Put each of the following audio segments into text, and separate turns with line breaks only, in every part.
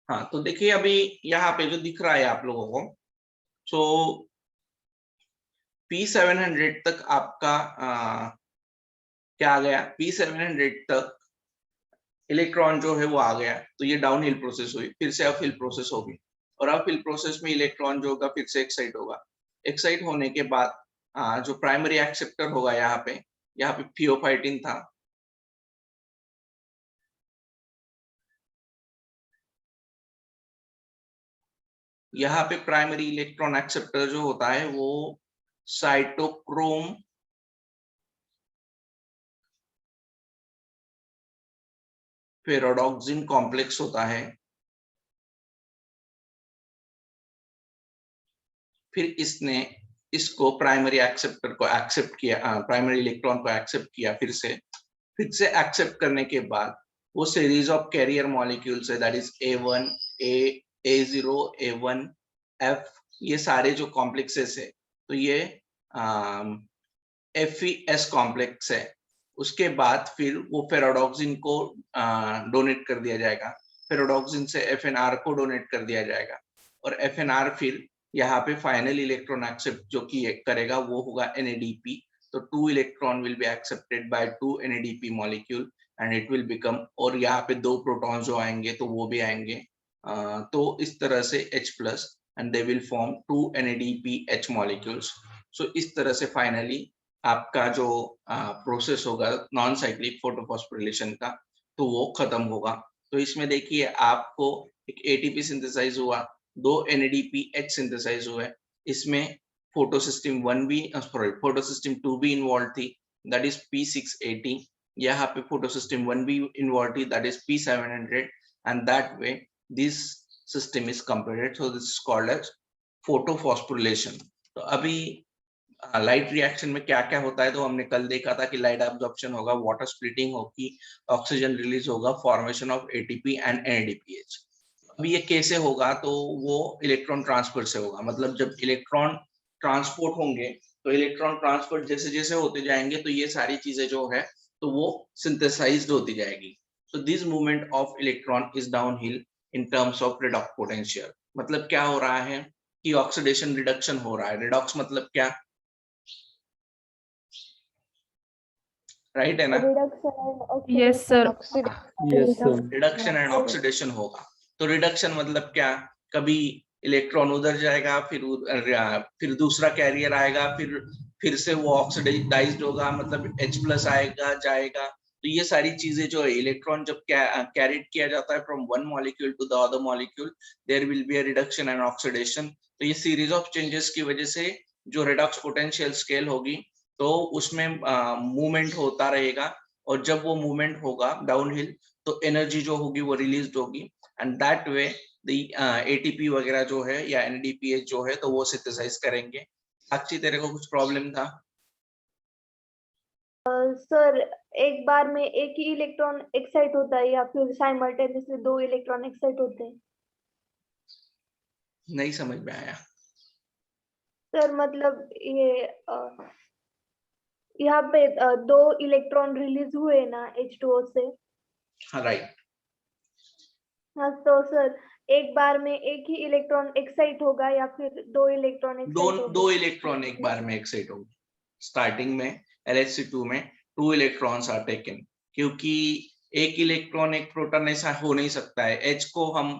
हाँ, तो देखिए अभी यहाँ पे जो दिख रहा है आप लोगों को, सो P700 तक आपका क्या आ गया, P700 तक इलेक्ट्रॉन जो है वो आ गया, तो ये डाउन हिल प्रोसेस हुई, फिर से अपहिल प्रोसेस होगी, और अपहिल प्रोसेस में इलेक्ट्रॉन जो होगा फिर से एक्साइट होगा। एक्साइट होने के बाद जो प्राइमरी एक्सेप्टर होगा यहाँ पे थियोफाइटिन था, यहाँ पे प्राइमरी इलेक्ट्रॉन एक्सेप्टर जो होता है वो साइटोक्रोम फेरोडॉक्सिन कॉम्प्लेक्स होता है। फिर इसने इसको प्राइमरी एक्सेप्टर को एक्सेप्ट किया, प्राइमरी इलेक्ट्रॉन को एक्सेप्ट किया, फिर से एक्सेप्ट करने के बाद वो सीरीज ऑफ कैरियर मॉलिक्यूल्स है, that is A1 A0 A1 F, ये सारे जो कॉम्प्लेक्सेस है, तो ये FeS कॉम्प्लेक्स है। उसके बाद फिर वो फेरोडॉक्सिन को डोनेट कर दिया जाएगा, फेरोडॉक्सिन से FNR को डोनेट कर दिया जाएगा, और FNR फिर यहाँ पे फाइनल इलेक्ट्रॉन एक्सेप्ट जो कि करेगा वो होगा NADP। तो 2 electron will be accepted by 2 NADP molecule and it will become, और यहाँ पे 2 प्रोटॉन जो आएंगे तो वो भी आएंगे, तो इस तरह से H+ and they will form 2 NADPH molecules. So इस तरह से फाइनली आपका जो प्रोसेस होगा नॉन साइक्लिक फोटोफॉस्फोरिलेशन का, तो वो खत्म होगा। तो इसमें देखिए आपको एक ATP सिंथेसाइज हुआ, 2 NADPH सिंथेसाइज हुए, इसमें फोटोसिस्टम 1 भी फोटोसिस्टम 2 भी इन्वॉल्व थी, दैट इज P680। यहाँ पे फोटोसिस्टम 1 भी इन्वॉल्व थी, that is P700, and that way this system is completed. So this is called as photophosphorylation. तो अभी लाइट रिएक्शन में क्या क्या होता है, तो हमने कल देखा था कि लाइट एब्जॉर्प्शन होगा, वाटर स्प्लिटिंग होगी, ऑक्सीजन रिलीज होगा, formation of ATP and NADPH। अब ये कैसे होगा, तो वो इलेक्ट्रॉन ट्रांसफर से होगा, मतलब जब इलेक्ट्रॉन ट्रांसपोर्ट होंगे, तो इलेक्ट्रॉन ट्रांसपोर्ट जैसे जैसे होते जाएंगे तो ये सारी चीजें जो है तो वो सिंथेसाइज्ड होती जाएगी। So this movement of electron is downhill in terms of redox potential. मतलब क्या हो रहा है कि ऑक्सीडेशन रिडक्शन हो रहा है। रिडॉक्स मतलब क्या, राइट है ना?
Yes sir.
Reduction and oxidation होगा। तो रिडक्शन मतलब क्या, कभी इलेक्ट्रॉन उधर जाएगा, फिर दूसरा कैरियर आएगा, फिर से वो ऑक्सीडाइज्ड होगा, मतलब H+ आएगा जाएगा। तो ये सारी चीजें जो है, इलेक्ट्रॉन जब कैरिड किया जाता है from one molecule to the other molecule, there will be a reduction and oxidation. तो ये सीरीज ऑफ चेंजेस की वजह से जो रिडक्स पोटेंशियल स्केल होगी, तो उसमें मूवमेंट होता रहेगा, और जब वो मूवमेंट होगा डाउनहिल, तो एनर्जी जो होगी वो रिलीज होगी, and that way the ATP वगैरह जो है या NADPH जो है तो वो सिंथेसाइज करेंगे। साक्षी, तेरे को कुछ प्रॉब्लम था?
सर, एक बार में एक ही इलेक्ट्रॉन एक्साइट होता है या फिर साइमल्टेनियसली 2 इलेक्ट्रॉन एक्साइट होते हैं?
नहीं समझ में आया
सर, मतलब ये यहाँ पे 2 इलेक्ट्रॉन रिलीज हुए ना H2O से।
हाँ, राइट।
हाँ, तो सर एक बार में एक ही इलेक्ट्रॉन एक्साइट होगा या फिर 2 इलेक्ट्रॉन एक्साइट होंगे?
2 इलेक्ट्रॉन एक बार में एक्साइट होंगे। स्टार्टिंग में LHC2 में 2 इलेक्ट्रॉन्स आर टेकन, क्योंकि एक इलेक्ट्रॉन एक प्रोटॉन ऐसा हो नहीं सकता है। H को हम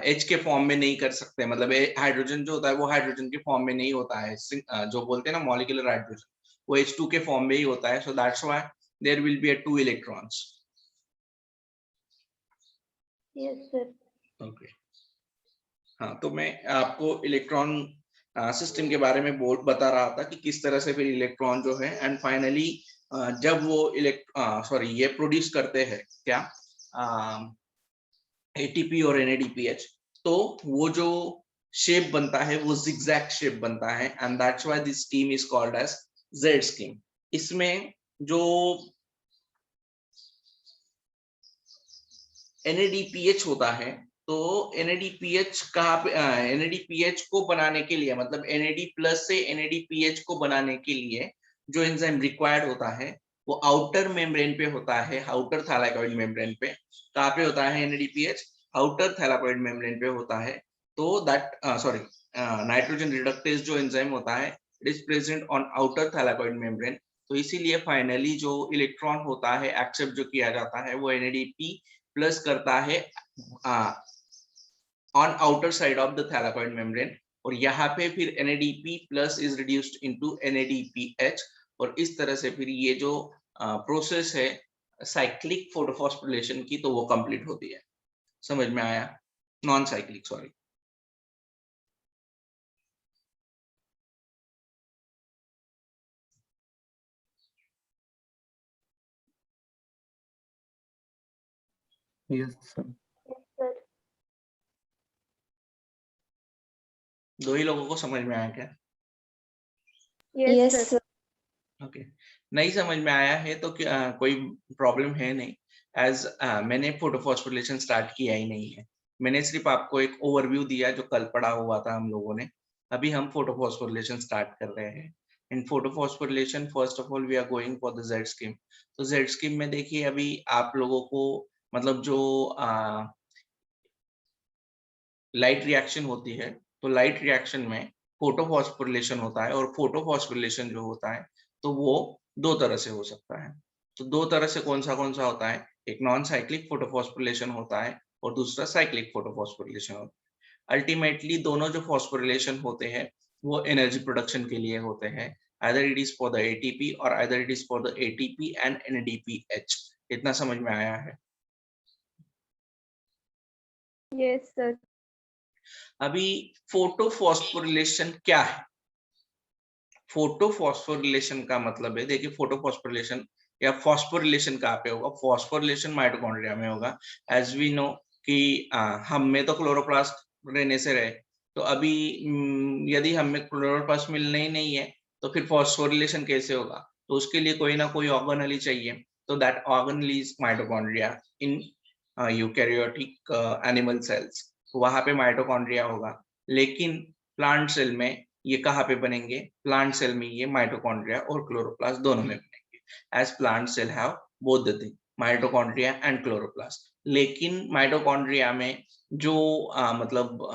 H के फॉर्म में नहीं कर सकते, मतलब हाइड्रोजन जो होता है वो हाइड्रोजन के फॉर्म में नहीं होता है, जो बोलते हैं ना मॉलिक्यूलर हाइड्रोजन, वो H2 के फॉर्म में ही होता है। So that's why there will be 2 electrons.
Yes sir.
Okay, हाँ, तो मैं आपको इलेक्ट्रॉन सिस्टम के बारे में बता रहा था कि किस तरह से फिर इलेक्ट्रॉन जो है एंड फाइनली जब वो ये प्रोड्यूस करते हैं क्या, ATP और NADPH, तो वो जो शेप बनता है वो zigzag शेप बनता है, and that's why this scheme is called as Z scheme. इसमें जो NADPH होता है तो NADPH कहाँ पे, NADPH को बनाने के लिए, मतलब NAD+ से NADPH को बनाने के लिए जो एंजाइम रिक्वायर्ड होता है वो आउटर मेम्ब्रेन पे होता है, आउटर थैलाकॉइड मेम्ब्रेन पे। कहाँ पे होता है NADPH? आउटर थैलाकॉइड मेम्ब्रेन पे होता है। तो दैट नाइट्रोजन रिडक्टेज जो एंजाइम होता है it is present on outer thylakoid membrane. तो इसीलिए फाइनली जो इलेक्ट्रॉन होता है एक्सेप्ट जो किया जाता है वो NADP+ करता है on outer side of the thylakoid membrane, और यहाँ पे फिर NADP+ is reduced into NADPH, और इस तरह से फिर ये जो प्रोसेस है साइक्लिक फोटोफॉस्फोरिलेशन की तो वो कंप्लीट होती है। समझ में आया? Non cyclic, sorry.
Yes sir.
Sir
दो ही लोगों को समझ में आया क्या?
Yes sir.
ओके, नहीं समझ में आया है तो कोई प्रॉब्लम है नहीं, एज मैंने फोटोफॉस्फोरिलेशन स्टार्ट किया ही नहीं है। मैंने सिर्फ आपको एक ओवरव्यू दिया जो कल पढ़ा हुआ था हम लोगों ने। अभी हम फोटोफॉस्फोरिलेशन स्टार्ट कर रहे हैं। In photophosphorylation first of all we are going for the Z scheme. तो जेड स्कीम में देखिए अभी आप लोगों को मतलब जो लाइट रिएक्शन होती है, तो लाइट रिएक्शन में फोटोफॉस्फोरिलेशन होता है, और फोटोफॉस्फोरिलेशन जो होता है तो वो दो तरह से हो सकता है। तो दो तरह से कौन सा होता है? एक नॉन साइक्लिक फोटोफॉस्फोरिलेशन होता है और दूसरा साइक्लिक फोटोफॉस्फोरिलेशन होता है। अल्टीमेटली दोनों जो फॉस्फोरिलेशन होते हैं वो एनर्जी प्रोडक्शन के लिए होते हैं, either it is for the ATP or either it is for the ATP and NADPH। इतना समझ में आया है?
Yes sir.
अभी फोटोफॉस्फोरिलेशन क्या है? फोटोफॉस्फोरिलेशन का मतलब है, देखिए फोटोफॉस्फोरिलेशन या फॉस्फोरिलेशन कहाँ पे होगा? फॉस्फोरिलेशन माइटोकॉन्ड्रिया में होगा। एज वी नो कि हम में तो क्लोरोप्लास्ट रहने से रहे, तो अभी यदि हम में क्लोरोप्लास्ट मिलना ही नहीं है तो फिर फॉस्फोरिलेशन कैसे होगा? तो उसके लिए कोई ना कोई ऑर्गेनेल ही चाहिए। तो that organelle is mitochondria in eukaryotic animal cells. वहां पे माइटोकॉन्ड्रिया होगा। लेकिन प्लांट सेल में ये कहाँ पे बनेंगे? प्लांट सेल में ये माइटोकॉन्ड्रिया और क्लोरोप्लास्ट दोनों में बनेंगे, as plant cell have both the thing, mitochondria and chloroplast. लेकिन माइटोकॉन्ड्रिया में जो मतलब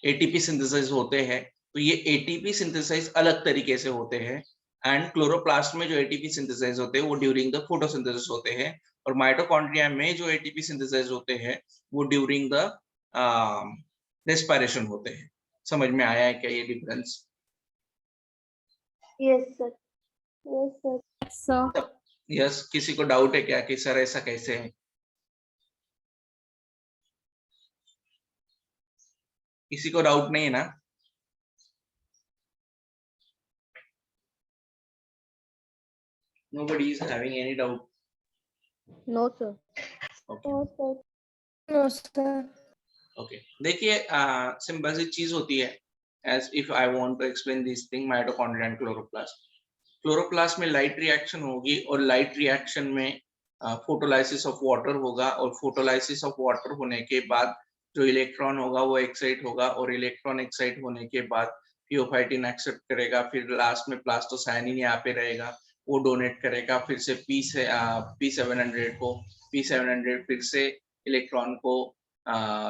एटीपी सिंथेसाइज होते हैं, तो ये एटीपी सिंथेसाइज अलग तरीके से होते हैं, एंड क्लोरोप्लास्ट में जो एटीपी सिंथेसाइज होते हैं वो ड्यूरिंग द फोटोसिंथेसिस होते हैं, और माइटोकॉन्ड्रिया में जो एटीपी सिंथेसाइज होते हैं वो ड्यूरिंग द रेस्पिरेशन होते हैं। समझ में आया है क्या ये difference?
Yes sir. Yes sir.
Yes, किसी को डाउट है क्या कि सर ऐसा कैसे है? किसी को डाउट नहीं है ना? Nobody is having any doubt.
No sir.
Okay.
No sir.
No, sir.
Okay. देखिए सिंपल सी चीज होती है, as if I want to explain this thing, mitochondria and chloroplast. Chloroplast में लाइट रिएक्शन होगी, और लाइट रिएक्शन में फोटोलाइसिस ऑफ वाटर होगा, और फोटोलाइसिस ऑफ वाटर होने के बाद जो इलेक्ट्रॉन होगा वो एक्साइट होगा, और इलेक्ट्रॉन एक्साइट होने के बाद थियोफाइटिन एक्सेप्ट करेगा, फिर लास्ट में प्लास्टोसाइनिन यहाँ पे रहेगा, वो डोनेट करेगा फिर से P700 को। P700 फिर से इलेक्ट्रॉन को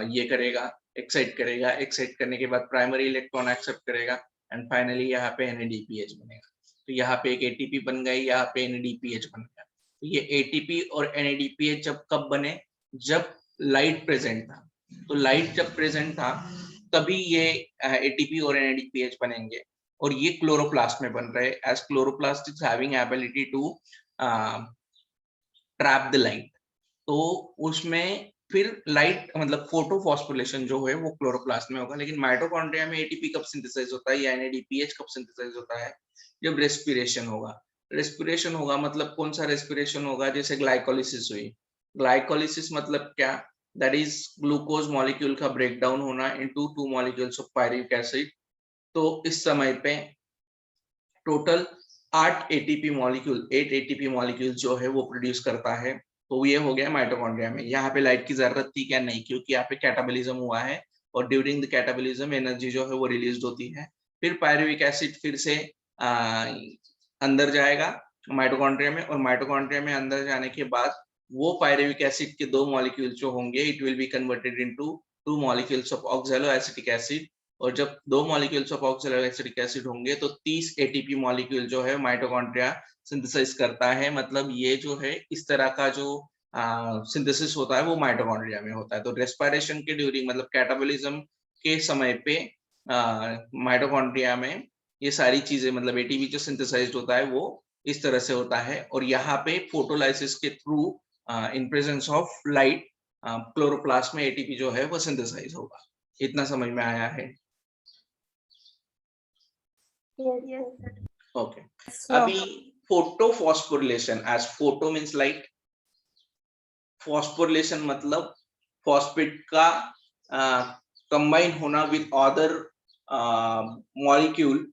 ये करेगा, एक्साइट करेगा, एक्साइट करने के बाद प्राइमरी इलेक्ट्रॉन एक्सेप्ट करेगा, एंड फाइनली यहाँ पे NADPH बनेगा। तो यहाँ पे एक ATP बन गई, यहाँ पे NADPH बन गया। तो ये ATP और NADPH जब कब बने? जब लाइट प्रेजेंट था। तो लाइट जब प्रेजेंट था तभी ये ATP और NADPH बनेंगे, और ये क्लोरोप्लास्ट में बन रहे, as chloroplast is having ability to trap the light. तो उसमें फिर लाइट मतलब फोटोफॉस्फोरिलेशन जो है वो क्लोरोप्लास्ट में होगा। लेकिन माइटोकॉन्ड्रिया में ATP कब सिंथेसाइज होता है या NADPH कब सिंथेसाइज होता है? जब रेस्पिरेशन होगा। रेस्पिरेशन होगा मतलब कौन सा रेस्पिरेशन होगा? जैसे ग्लाइकोलिसिस हुई। ग्लाइकोलिसिस मतलब क्या? दैट इज ग्लूकोज मॉलिक्यूल का ब्रेकडाउन होना into 2 molecules of pyruvic acid. तो इस समय पे टोटल 8 ATP मॉलिक्यूल जो है वो प्रोड्यूस करता है, तो ये हो गया माइटोकॉन्ड्रिया में। यहाँ पे लाइट की जरूरत थी क्या? नहीं, क्योंकि यहाँ पे कैटाबॉलिज्म हुआ है और ड्यूरिंग द कैटाबॉलिज्म एनर्जी जो है वो रिलीज होती है। फिर पायरुविक एसिड फिर से अंदर जाएगा माइटोकॉन्ड्रिया में, और माइटोकॉन्ड्रिया में अंदर जाने के बाद वो पायरुविक एसिड के 2 मॉलिक्यूल जो होंगे, it will be converted into 2 molecules of oxaloacetic acid. और जब 2 मॉलिक्यूल्स ऑफ ऑक्सैलोएसिटिक एसिड होंगे तो 30 एटीपी मॉलिक्यूल जो है माइटोकॉन्ड्रिया सिंथेसाइज करता है। मतलब ये जो है इस तरह का जो सिंथेसिस होता है वो माइटोकॉन्ड्रिया में होता है। तो रेस्पिरेशन के ड्यूरिंग मतलब कैटाबॉलिज्म के समय पे माइटोकॉन्ड्रिया में ये सारी चीजें मतलब एटीपी जो सिंथेसाइज्ड होता है वो इस तरह से होता है। और यहाँ पे फोटोलाइसिस के through in presence of light chloroplast में एटीपी जो है वो सिंथेसाइज होगा। इतना समझ में आया है? ओके। अभी photophosphorylation, as photo means light, phosphorylation मतलब फॉस्फेट का कंबाइन होना विद अदर मॉलिक्यूल।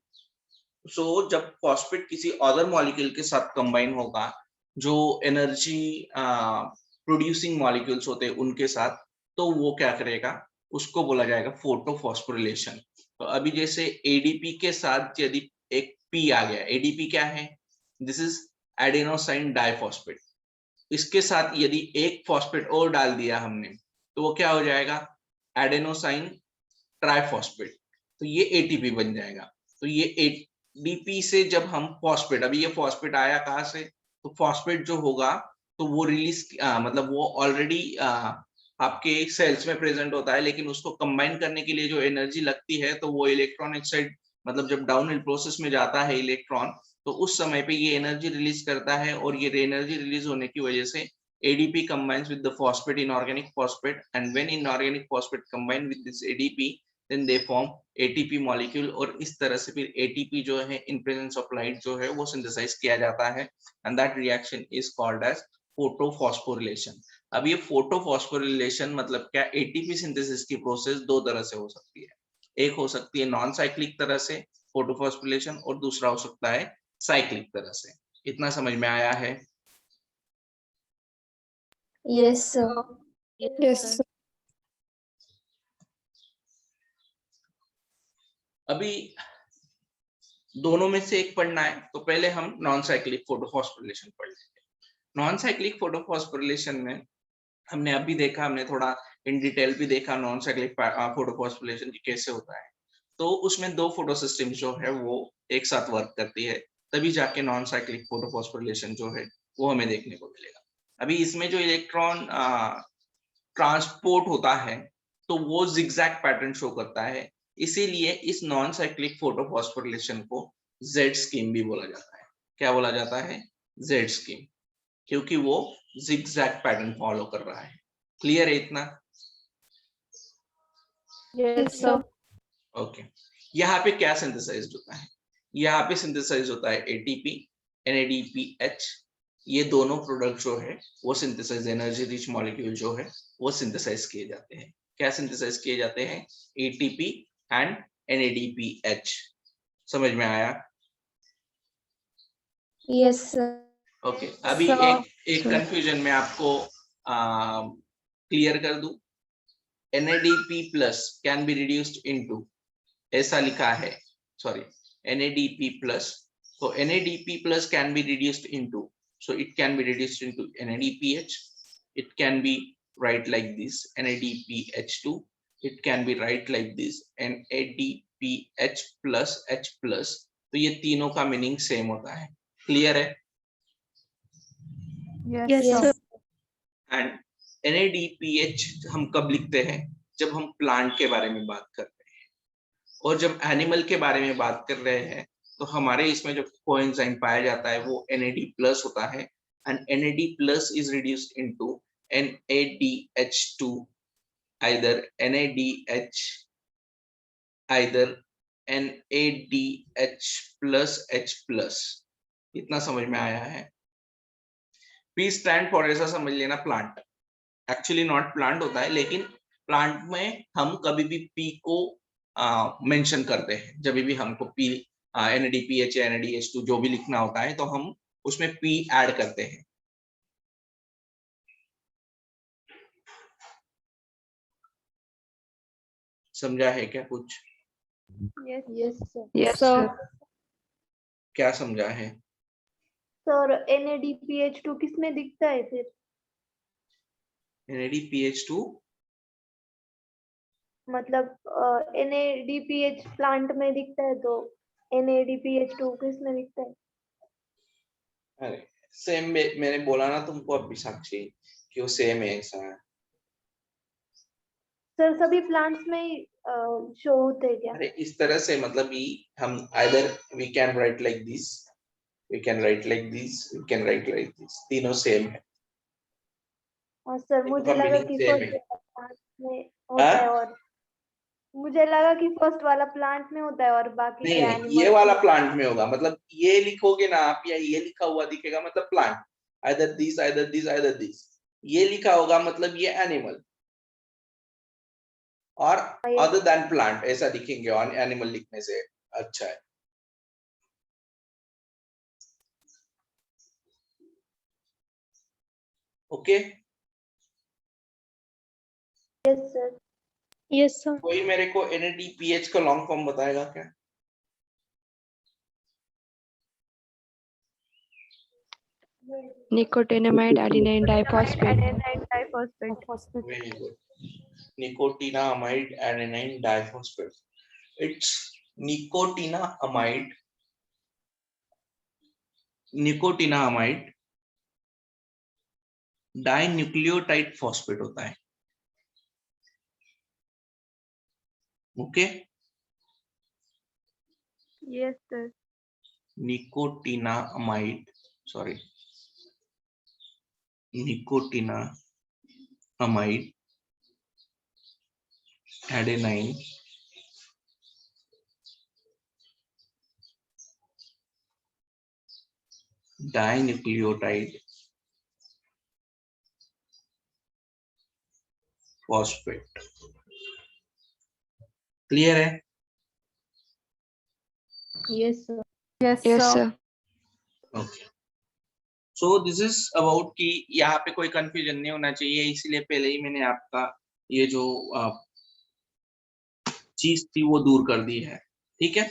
सो जब फॉस्फेट किसी अदर मॉलिक्यूल के साथ कंबाइन होगा जो एनर्जी प्रोड्यूसिंग मॉलिक्यूल्स होते हैं उनके साथ, तो वो क्या करेगा? उसको बोला जाएगा फोटोफॉस्फोरिलेशन। तो अभी जैसे एडीपी के साथ यदि एक पी आ गया, एडीपी क्या है? This is adenosine diphosphate. इसके साथ यदि एक फॉस्फेट और डाल दिया हमने तो वो क्या हो जाएगा? Adenosine triphosphate. तो ये एटीपी बन जाएगा। तो ये एडीपी से जब हम फॉस्फेट, अभी ये फॉस्फेट आया कहाँ से? तो फॉस्फेट जो होगा तो वो रिलीज मतलब वो ऑलरेडी आपके सेल्स में प्रेजेंट होता है, लेकिन उसको कंबाइन करने के लिए जो एनर्जी लगती है तो वो इलेक्ट्रॉन एक्साइड मतलब जब डाउनहिल प्रोसेस में जाता है इलेक्ट्रॉन, तो उस समय पे ये एनर्जी रिलीज करता है। और ये एनर्जी रिलीज होने की वजह से ADP combines with the phosphate inorganic phosphate, and when inorganic phosphate combine with this ADP then they form ATP molecule। और इस तरह से फिर ATP जो है in presence of light जो है वो synthesize किया जाता है, and that reaction is called as photophosphorylation। अब ये photophosphorylation मतलब क्या? ATP synthesis की प्रोसेस दो तरह से हो सकती है। एक हो सकती है नॉन साइक्लिक तरह से फोटोफॉस्फोरिलेशन, और दूसरा हो सकता है साइक्लिक तरह से। इतना समझ में आया है?
Yes, sir.
Yes, sir.
अभी दोनों में से एक पढ़ना है, तो पहले हम नॉन साइक्लिक फोटोफॉस्फोरिलेशन पढ़ लेंगे। नॉन साइक्लिक फोटोफॉस्फोरिलेशन में हमने अभी देखा, हमने थोड़ा इन डिटेल भी देखा नॉन साइक्लिक फोटोफॉस्फोरिलेशन कैसे होता है। तो उसमें दो फोटो सिस्टम जो है वो एक साथ वर्क करती है, तभी जाके नॉन साइक्लिक फोटोफॉस्फोरिलेशन जो है वो हमें देखने को मिलेगा। अभी इसमें जो इलेक्ट्रॉन ट्रांसपोर्ट होता है तो वो जिगजैग पैटर्न शो करता है, इसीलिए इस नॉन साइक्लिक फोटोफॉस्फोरिलेशन को जेड स्कीम भी बोला जाता है। क्या बोला जाता है? जेड स्कीम, क्योंकि वो जिगजैग पैटर्न फॉलो कर रहा है। क्लियर है इतना?
Yes, sir.
ओके। यहाँ पे क्या सिंथेसाइज्ड होता है? यहाँ पे सिंथेसाइज होता है एटीपी, NADPH। ये दोनों प्रोडक्ट जो है वो सिंथेसाइज, एनर्जी रिच मॉलिक्यूल जो है वो सिंथेसाइज किए जाते हैं। क्या सिंथेसाइज किए जाते हैं? ATP and NADPH। समझ में आया?
Yes, sir.
ओके। अभी
So-
एक कंफ्यूजन में आपको क्लियर कर दूं। NADP plus can be reduced into, ऐसा लिखा है, sorry, NADP plus, so NADP plus can be reduced into, so it can be reduced into NADPH. It can be write like this, NADPH2. It can be write like this, NADPH plus H plus। तो ये तीनों का meaning same होता है। Clear है?
Yes, sir.
And NADPH हम कब लिखते हैं? जब हम प्लांट के बारे में बात करते हैं। और जब एनिमल के बारे में बात कर रहे हैं तो हमारे इसमें जो कोएंजाइम पाया जाता है वो NAD प्लस होता है, and NAD plus is reduced into NADH2, either NADH, either NADH plus H plus। इतना समझ में आया है? P स्टैंड फॉर, ऐसा समझ लेना, प्लांट। एक्चुअली नॉट प्लांट होता है, लेकिन प्लांट में हम कभी भी P को मेंशन करते हैं। जब भी हमको P, NADPH या NADH2 जो भी लिखना होता है तो हम उसमें P ऐड करते हैं। समझा है क्या कुछ?
Yes, sir.
Yes, sir.
क्या समझा है?
सर NADPH2 किस में दिखता है फिर?
NADPH2
मतलब NADPH प्लांट में दिखता है तो NADPH2 किस में दिखता है?
अरे सेम मैंने बोला ना तुमको अभी साक्षी कि वो सेम है ऐसा है।
सर सभी प्लांट्स में ही शो होते हैं क्या?
अरे इस तरह से मतलब ये हम either we can write like this, we can write like this, we can write like this, तीनों सेम है।
हाँ सर,
तीनों
मुझे
का
लगा
मीनिंग
कि
सेम
फर्स्ट
है।
प्लांट में होता है और मुझे लगा कि फर्स्ट वाला प्लांट में होता है और बाकी
नहीं
के
नहीं, ये
एनिमल्स
वाला
में।
प्लांट में होगा, मतलब ये लिखोगे ना आप या ये लिखा हुआ दिखेगा मतलब plant, either this, either this, either this, ये लिखा होगा मतलब ये एनिमल, और अदर देन प्लांट ऐसा दिखेंगे और एनिमल लिखने से अच्छा है। Okay
yes sir.
Yes, sir.
कोई मेरे को NADPH का लॉन्ग फॉर्म बताएगा क्या?
Nicotinamide adenine diphosphate.
Very good. Nicotinamide adenine diphosphate. It's nicotinamide dinucleotide phosphate होता है। Okay
yes sir.
Nicotinamide adenine dinucleotide phosphate. Clear है?
Yes, sir.
Yes, sir.
Okay, so this is about कि यहाँ पे कोई confusion नहीं होना चाहिए, इसलिए पहले ही मैंने आपका ये जो चीज थी वो दूर कर दी है। ठीक है?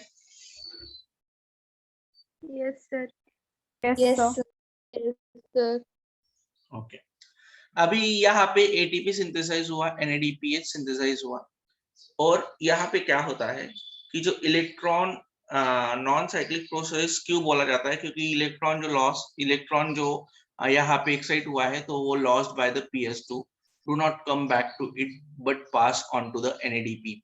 Yes sir.
Yes, sir. Yes, sir.
Okay, अभी यहाँ पे ATP सिंथेसाइज हुआ, NADPH सिंथेसाइज हुआ, और यहाँ पे क्या होता है कि जो इलेक्ट्रॉन नॉन साइक्लिक प्रोसेस क्यों बोला जाता है, क्योंकि इलेक्ट्रॉन जो यहाँ पे एक्साइट हुआ है तो वो lost by the PS2 do not come back to it but pass on to the NADP+।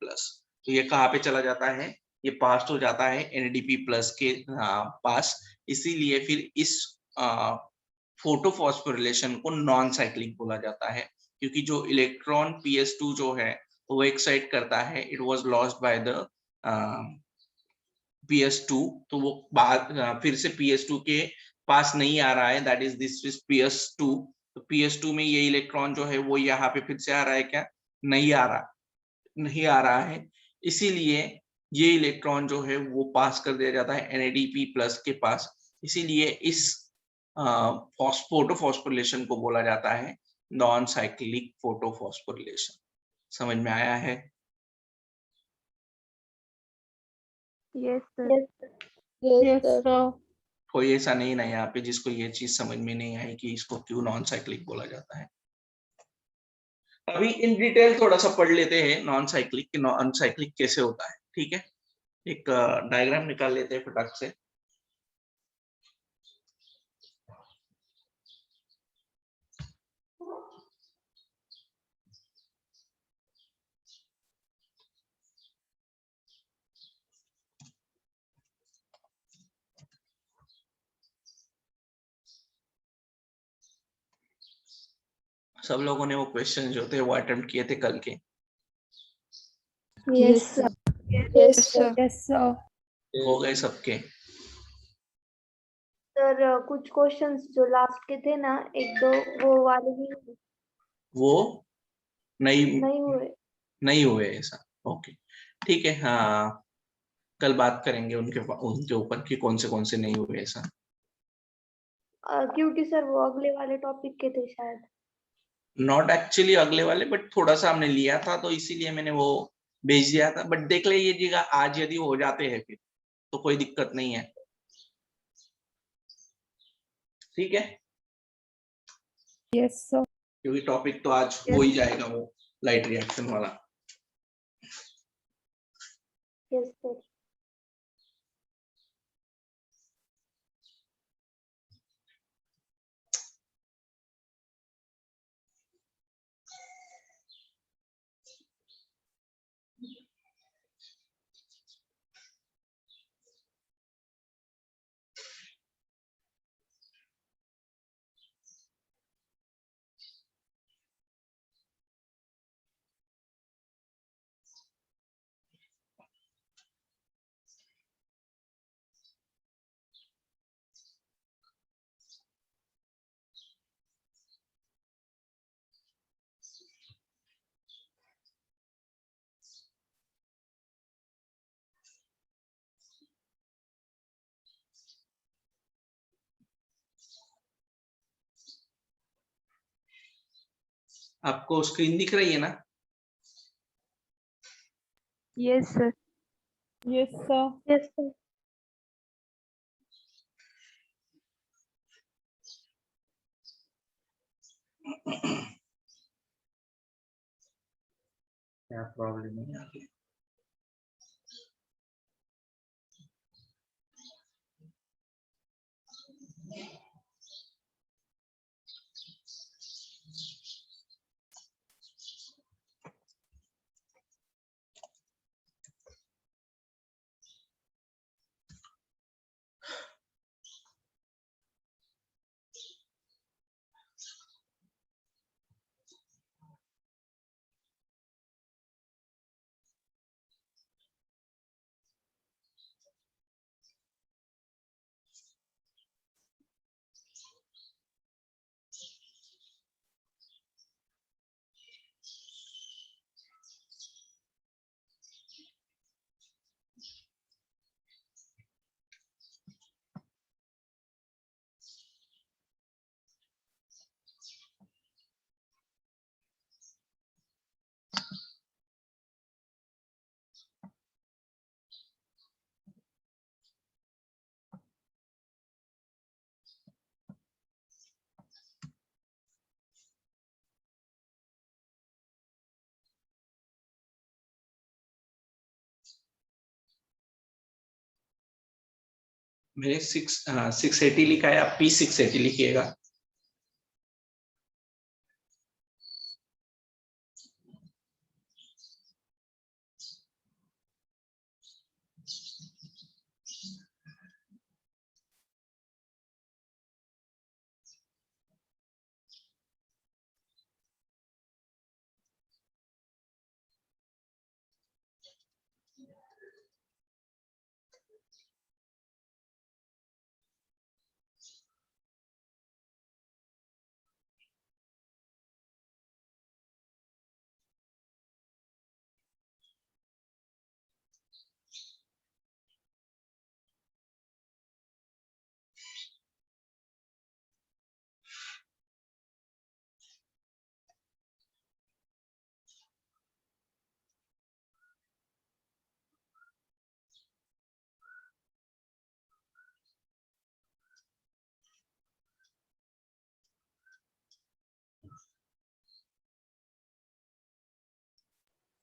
तो ये कहाँ पे चला जाता है? ये पास हो जाता है NADP+ के पास, इसीलिए फिर इस फोटोफॉस्फोरिलेशन को नॉन साइक्लिक बोला जाता है, क्योंकि जो इलेक्ट्रॉन PS2 जो है वो एक्साइट करता है, it was lost by the PS2, तो वो बाद फिर से PS2 के पास नहीं आ रहा है, that is this is PS2। तो PS2 में ये इलेक्ट्रॉन जो है वो यहाँ पे फिर से आ रहा है क्या? नहीं आ रहा है, इसीलिए ये इलेक्ट्रॉन जो है वो पास कर दिया जाता है NADP+ के पास, इसीलिए इस फोटोफॉस्फोरिलेशन को बोला जाता है नॉन साइक्लिक फोटोफॉस्फोरिलेशन। समझ में आया है?
Yes sir.
Yes, sir.
कोई ऐसा नहीं ना यहाँ पे जिसको ये चीज समझ में नहीं आई कि इसको क्यों नॉन साइक्लिक बोला जाता है। अभी इन डिटेल थोड़ा सा पढ़ लेते हैं नॉन साइक्लिक कैसे होता है। ठीक है, एक डायग्राम निकाल लेते हैं फटाक से। सब लोगों ने वो क्वेश्चन जो थे वो अटेम्प्ट किए थे कल के?
Yes, sir.
Yes, sir.
Yes, sir.
हो गए सबके?
सर कुछ क्वेश्चंस जो लास्ट के थे ना, एक दो वो वाले भी
वो नहीं हुए ऐसा? ओके ठीक है, हाँ कल बात करेंगे उनके ऊपर कि कौन से नहीं हुए ऐसा।
क्योंकि सर वो अगले वाले टॉपिक के थे शायद।
नॉट एक्चुअली अगले वाले, बट थोड़ा सा हमने लिया था तो इसीलिए मैंने वो भेज दिया था, बट देख लीजिएगा आज यदि हो जाते हैं फिर तो कोई दिक्कत नहीं है, ठीक है,
Yes, sir.
क्योंकि टॉपिक तो आज हो ही जाएगा वो लाइट रिएक्शन वाला।
Yes sir.
आपको स्क्रीन दिख रही है ना?
Yes, sir. Yes, sir.
Yes sir.
क्या प्रॉब्लम है आगे? मेरे 680 लिखा है, आप P680 लिखिएगा।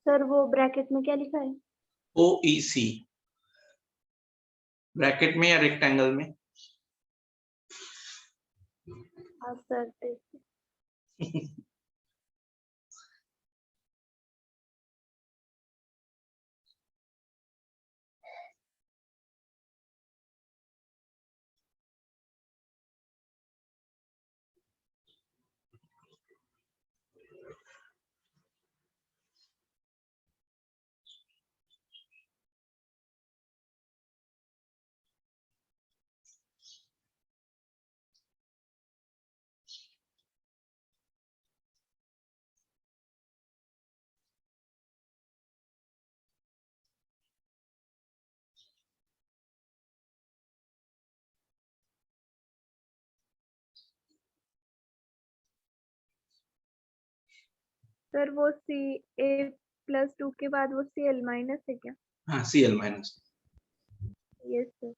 सर वो ब्रैकेट में क्या लिखा है?
OEC ब्रैकेट में या रेक्टेंगल में?
हाँ सर देखिए। सर वो CA
+2 के बाद वो Cl- है क्या?
हाँ Cl minus.
Yes sir.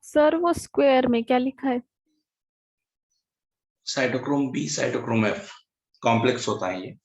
Sir वो स्क्वायर में क्या लिखा है?
Cytochrome B cytochrome F complex होता है ये।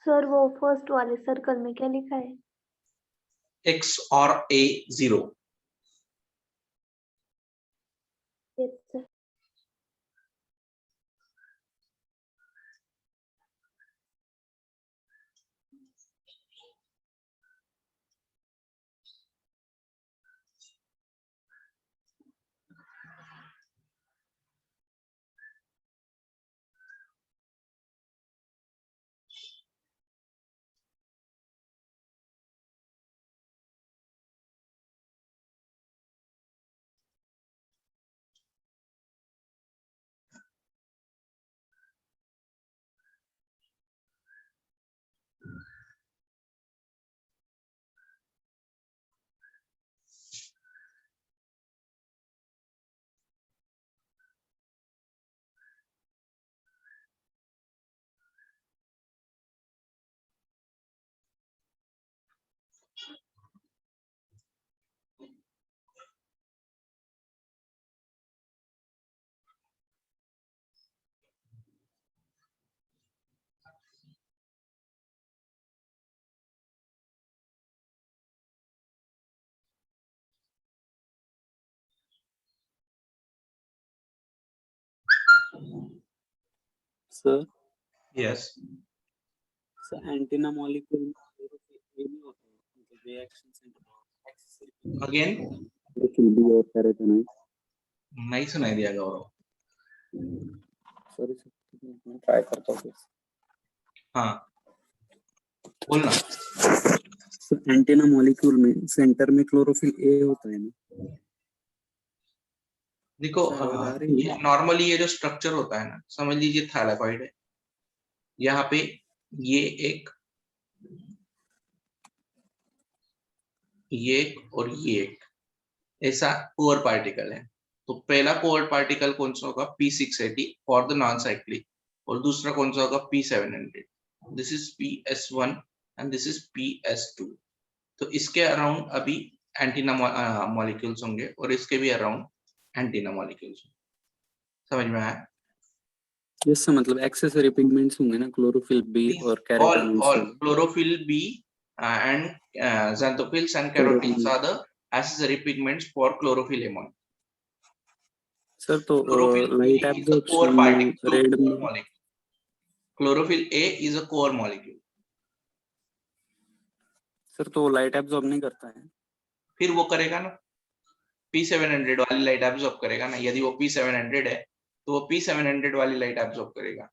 सर वो फर्स्ट वाले सर्कल में क्या लिखा है?
X और A 0।
Yes sir.
Sir
yes
sir antenna molecule ये नहीं होता है, मतलब रिएक्शन सेंटर
अगेन
क्लोरोफिल और कैरोटीनॉइड।
नहीं सुनाई दिया गौरव।
सॉरी सर, ट्राई करता हूँ।
हाँ बोलना।
सर एंटीना मॉलिक्यूल में सेंटर में क्लोरोफिल ए होता है ना?
देखो
आ रही है।
नॉर्मली ये जो स्ट्रक्चर होता है ना, समझ लीजिए थैलेकॉइड है। यहाँ पे ये एक और ये एक ऐसा कोर पार्टिकल है। तो पहला कोर पार्टिकल कौन सा होगा? P680 for the non cyclic, और दूसरा कौन सा होगा? P700। This is PS1 and this is PS2। तो इसके अराउंड अभी एंटीना मॉलिक्यूल्स होंगे और इसके भी अराउंड एंटीना मॉलिक्यूल्स। समझ में आया?
यस सर, मतलब एक्सेसरी पिगमेंट्स होंगे ना, क्लोरोफिल बी और कैरोटीनॉइड्स
all
होंगे।
chlorophyll B and xanthophylls and carotenes are the accessory pigments for chlorophyll A molecule.
Sir तो
Chlorophyll
light
A is a core
absorption
particle,
red
core
में
molecule. Chlorophyll A is a core molecule.
Sir तो light absorb नहीं करता है।
फिर वो करेगा ना, P700 वाली लाइट एब्जॉर्ब करेगा ना। यदि वो P700 है तो वो P700 वाली लाइट एब्जॉर्ब करेगा।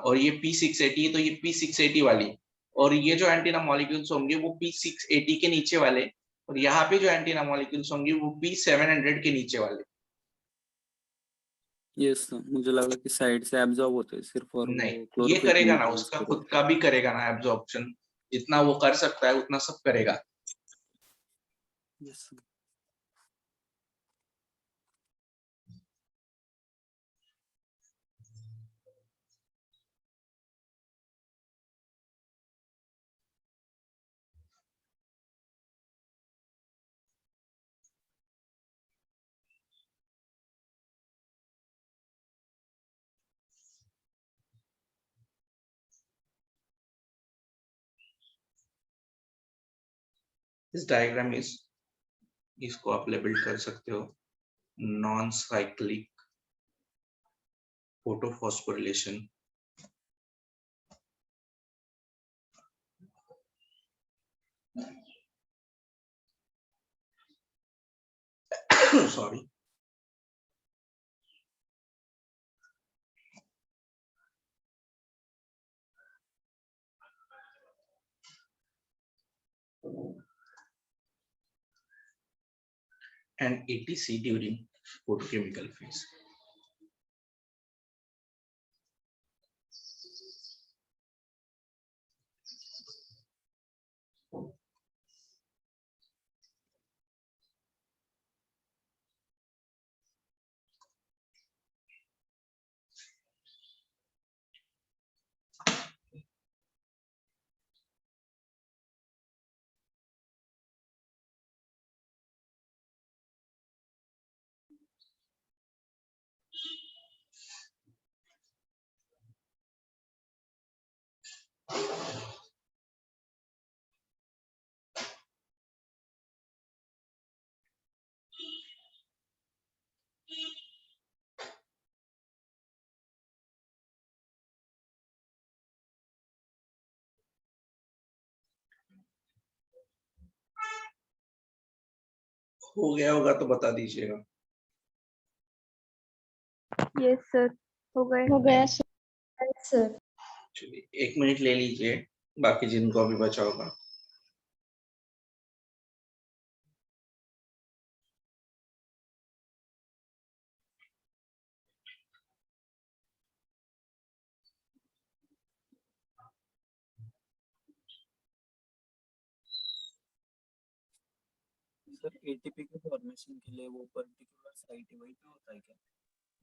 और ये P680 है तो ये P680 वाली, और ये जो एंटीना मॉलिक्यूल्स होंगे वो P680 के नीचे वाले, और यहाँ पे जो एंटीना मॉलिक्यूल्स होंगे वो P700 के नीचे वाले।
यस सर, मुझे लगा कि साइड से एब्जॉर्ब होते हैं सिर्फ, और
नहीं,
वो
ये
क्लोरोफिल
करेगा
में
ना, उसका
ट्रांसफर
खुद
होते
का भी करेगा ना एब्जॉर्प्शन। जितना वो कर सकता है उतना सब करेगा।
हैं। Yes sir.
इस डायग्राम इसको आप लेबल कर सकते हो non cyclic photophosphorylation. Sorry. And ATC during photochemical phase. हो गया होगा तो बता दीजिएगा।
यस सर, हो गया
सर।
चलिए 1 मिनट ले लीजिए, बाकी जिनको अभी बचा होगा।
सर एटीपी के फॉर्मेशन के लिए वो पर्टिकुलर साइट वही पे होता है क्या?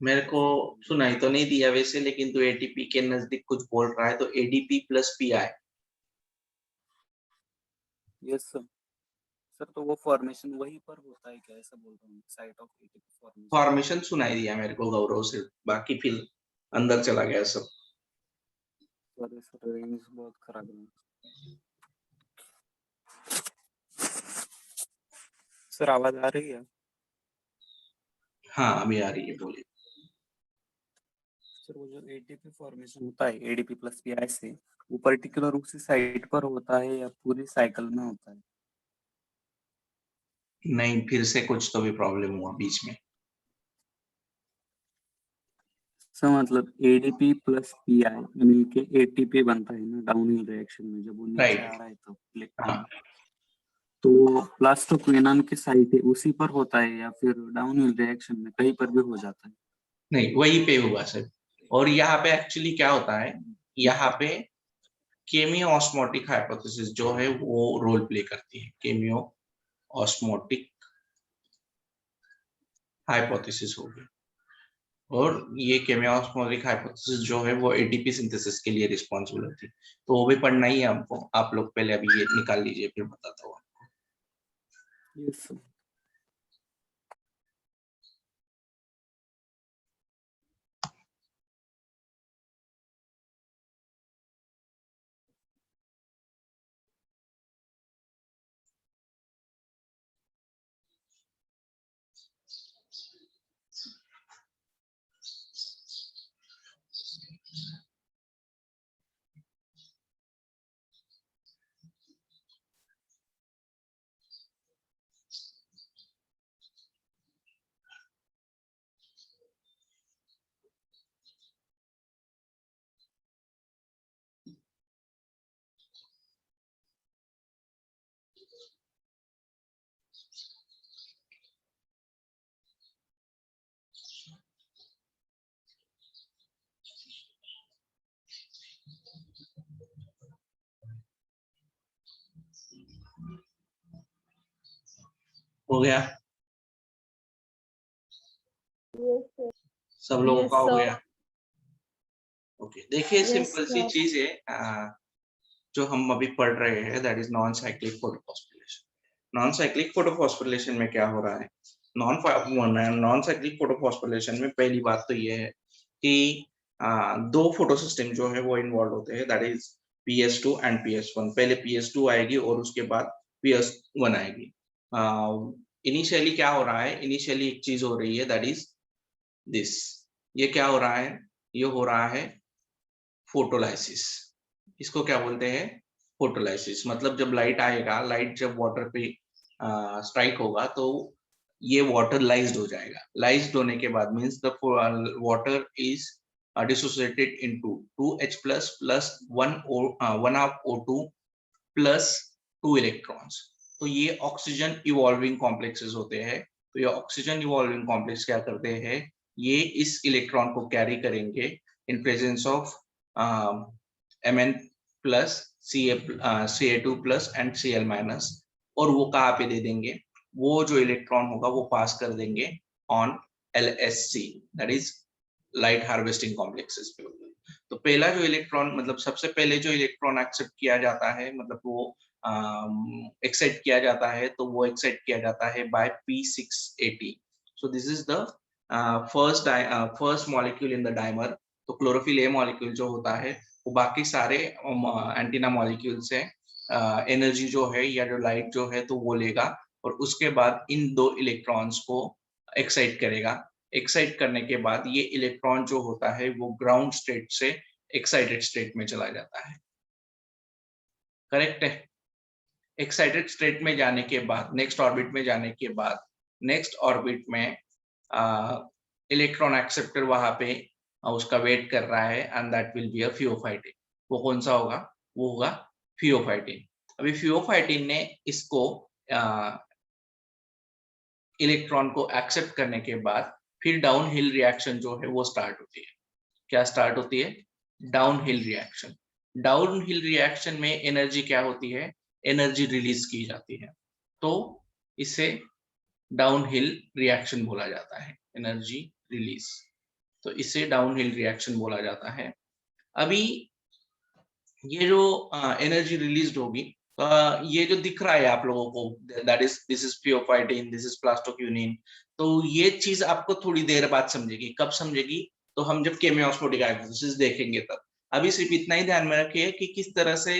मेरे को सुनाई तो नहीं दिया वैसे, लेकिन तो एटीपी के नजदीक कुछ बोल रहा है, तो ADP plus pi.
Yes sir. Sir तो वो फॉर्मेशन वहीं पर होता है क्या, ऐसा बोल रहा हूँ, site of ATP formation.
Formation सुनाई दिया मेरे को गौरव से, बाकी फिर अंदर चला गया सब।
सॉरी सर, रेंज बहुत खराब है। सर आवाज आ रही है?
हाँ अभी आ रही है, बोलिए।
सर वो जो एटीपी फॉर्मेशन होता है एडीपी प्लस पीआई से, वो पर्टिकुलर उसी साइट पर होता है या पूरी साइकिल में होता है?
नहीं, फिर से कुछ तो भी प्रॉब्लम हुआ बीच में।
सर मतलब एडीपी प्लस पीआई मिलके एटीपी बनता है ना डाउनहिल रिएक्शन में, जब वो नीचे
राइट।
आ रहा है तो इलेक्ट्रॉन।
हाँ,
तो प्लास्टोक्विनान की साइट है उसी पर होता है या फिर डाउनहिल रिएक्शन में कहीं पर भी हो जाता है?
नहीं वही पे हुआ सर। और यहाँ पे एक्चुअली क्या होता है, यहाँ पे केमियो ऑस्मोटिक हाइपोथेसिस जो है वो रोल प्ले करती है। केमियो ऑस्मोटिक हाइपोथेसिस हो गई, और ये केमियो ऑस्मोटिक हाइपोथेसिस जो है वो एटीपी सिंथेसिस के लिए रिस्पॉन्सिबल होती है। तो वो भी पढ़ना ही है हमको। आप लोग पहले अभी ये निकाल लीजिए, फिर बताता हूँ।
Yes sir.
हो गया?
Yes, sir.
सब लोगों
Yes,
का हो
sir.
गया? ओके, देखिए
Yes,
सिंपल सी
sir.
चीज है जो हम अभी पढ़ रहे हैं, that is non cyclic photophosphorylation. Non cyclic photophosphorylation में क्या हो रहा है? नॉन साइक्लिक फोटोफॉस्फोरिलेशन में पहली बात तो ये है कि दो फोटो सिस्टम जो है वो इन्वॉल्व होते हैं, that is PS2 and PS1। पहले PS2 आएगी और उसके बाद PS1 आएगी। इनिशियली क्या हो रहा है? इनिशियली एक चीज हो रही है, दैट इज दिस। ये क्या हो रहा है? ये हो रहा है फोटोलाइसिस। इसको क्या बोलते हैं? फोटोलाइसिस। मतलब जब लाइट आएगा, लाइट जब वाटर पे स्ट्राइक होगा तो ये वाटरलाइज्ड हो जाएगा। लाइज्ड होने के बाद means the water is dissociated into 2H plus plus 1 half O2 plus 2 electrons. तो ये ऑक्सीजन इवॉल्विंग कॉम्प्लेक्सेस होते हैं। तो ये ऑक्सीजन इवॉल्विंग कॉम्प्लेक्स क्या करते हैं? ये इस इलेक्ट्रॉन को कैरी करेंगे in presence of Mn plus Ca2 plus and Cl minus, और वो कहाँ पे दे देंगे? वो जो इलेक्ट्रॉन होगा वो पास कर देंगे on LSC, that is light harvesting complexes पे। तो पहला जो इलेक्ट्रॉन, मतलब सबसे पहले जो इलेक्ट्रॉन एक्सेप्ट किया जाता है, मतलब वो एक्साइट किया जाता है, तो वो एक्साइट किया जाता है by P680। So this is the first molecule in the dimer. तो क्लोरोफिल ए मॉलिक्यूल जो होता है वो बाकी सारे एंटीना मॉलिक्यूल से एनर्जी जो है या जो लाइट जो है तो वो लेगा, और उसके बाद इन दो इलेक्ट्रॉन्स को एक्साइट करेगा। एक्साइट करने के बाद ये इलेक्ट्रॉन जो होता है वो ग्राउंड स्टेट से एक्साइटेड स्टेट में चला जाता है। करेक्ट है? एक्साइटेड स्टेट में जाने के बाद, नेक्स्ट ऑर्बिट में जाने के बाद, नेक्स्ट ऑर्बिट में इलेक्ट्रॉन एक्सेप्टर वहां पे उसका वेट कर रहा है, and that will be a pheophytin. वो कौन सा होगा? वो होगा फियोफाइटिन। अभी फियोफाइटिन ने इसको इलेक्ट्रॉन को एक्सेप्ट करने के बाद फिर डाउन हिल रिएक्शन जो है वो स्टार्ट होती है। क्या स्टार्ट होती है? Down hill reaction. Down hill reaction में एनर्जी क्या होती है? एनर्जी रिलीज की जाती है। तो इसे डाउन हिल रिएक्शन बोला जाता है, एनर्जी रिलीज। तो इसे डाउन हिल रिएक्शन बोला जाता है। अभी ये जो एनर्जी रिलीज होगी, ये जो दिख रहा है आप लोगों को, that is this is pheophytin, this is plastoquinone. तो ये चीज आपको थोड़ी देर बाद समझेगी। कब समझेगी? तो हम जब केमियोस्मोटिक हाइपोथेसिस देखेंगे तब। अभी सिर्फ इतना ही ध्यान में रखिए कि किस तरह से